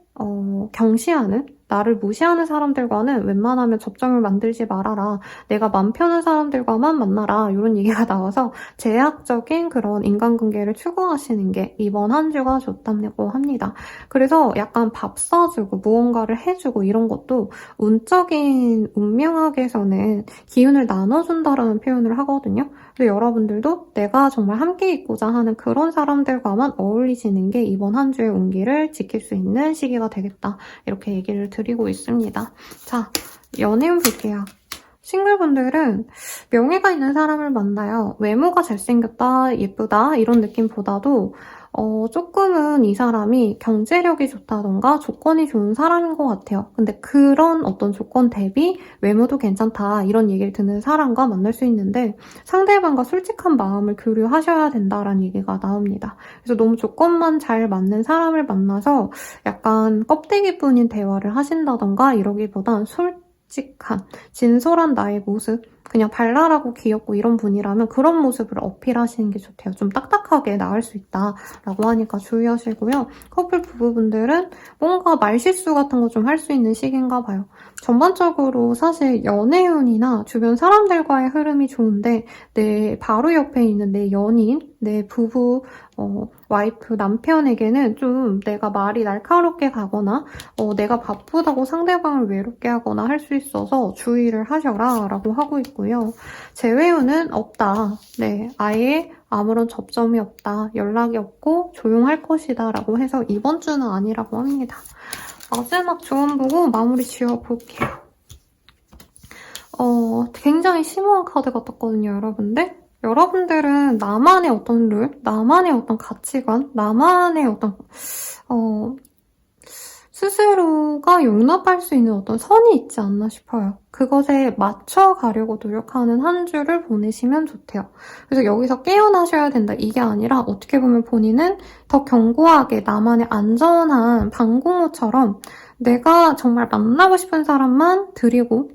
경시하는, 나를 무시하는 사람들과는 웬만하면 접점을 만들지 말아라. 내가 맘 편한 사람들과만 만나라. 이런 얘기가 나와서 제약적인 그런 인간관계를 추구하시는 게 이번 한 주가 좋다고 합니다. 그래서 약간 밥 사주고 무언가를 해주고 이런 것도 운적인 운명학에서는 기운을 나눠준다라는 표현을 하거든요. 근데 여러분들도 내가 정말 함께 있고자 하는 그런 사람들과만 어울리시는 게 이번 한 주의 운기를 지킬 수 있는 시기가 되겠다. 이렇게 얘기를 드리고 있습니다. 자, 연애운 볼게요. 싱글분들은 명예가 있는 사람을 만나요. 외모가 잘생겼다, 예쁘다 이런 느낌보다도 조금은 이 사람이 경제력이 좋다던가 조건이 좋은 사람인 것 같아요. 근데 그런 어떤 조건 대비 외모도 괜찮다 이런 얘기를 듣는 사람과 만날 수 있는데 상대방과 솔직한 마음을 교류하셔야 된다라는 얘기가 나옵니다. 그래서 너무 조건만 잘 맞는 사람을 만나서 약간 껍데기뿐인 대화를 하신다던가 이러기보단 솔직한, 진솔한 나의 모습, 그냥 발랄하고 귀엽고 이런 분이라면 그런 모습을 어필하시는 게 좋대요. 좀 딱딱하게 나을 수 있다라고 하니까 주의하시고요. 커플 부부분들은 뭔가 말실수 같은 거 좀 할 수 있는 시기인가 봐요. 전반적으로 사실 연애운이나 주변 사람들과의 흐름이 좋은데 내 바로 옆에 있는 내 연인, 내 부부, 와이프, 남편에게는 좀 내가 말이 날카롭게 가거나 내가 바쁘다고 상대방을 외롭게 하거나 할 수 있어서 주의를 하셔라 라고 하고 있고요. 재회운은 없다. 네, 아예 아무런 접점이 없다. 연락이 없고 조용할 것이다 라고 해서 이번 주는 아니라고 합니다. 마지막 조언 보고 마무리 지어볼게요. 굉장히 심오한 카드가 떴거든요, 여러분들. 여러분들은 나만의 어떤 룰, 나만의 어떤 가치관, 나만의 어떤 스스로가 용납할 수 있는 어떤 선이 있지 않나 싶어요. 그것에 맞춰가려고 노력하는 한 주를 보내시면 좋대요. 그래서 여기서 깨어나셔야 된다 이게 아니라 어떻게 보면 본인은 더 견고하게 나만의 안전한 방공호처럼 내가 정말 만나고 싶은 사람만 드리고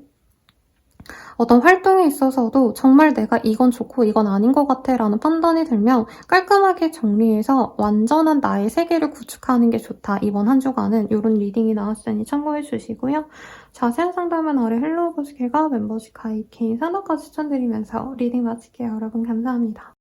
어떤 활동에 있어서도 정말 내가 이건 좋고 이건 아닌 것 같아 라는 판단이 들면 깔끔하게 정리해서 완전한 나의 세계를 구축하는 게 좋다. 이번 한 주간은 이런 리딩이 나왔으니 참고해 주시고요. 자세한 상담은 아래 헬로우 보스킬과 멤버십 가입 개인 상담까지 추천드리면서 리딩 마칠게요. 여러분 감사합니다.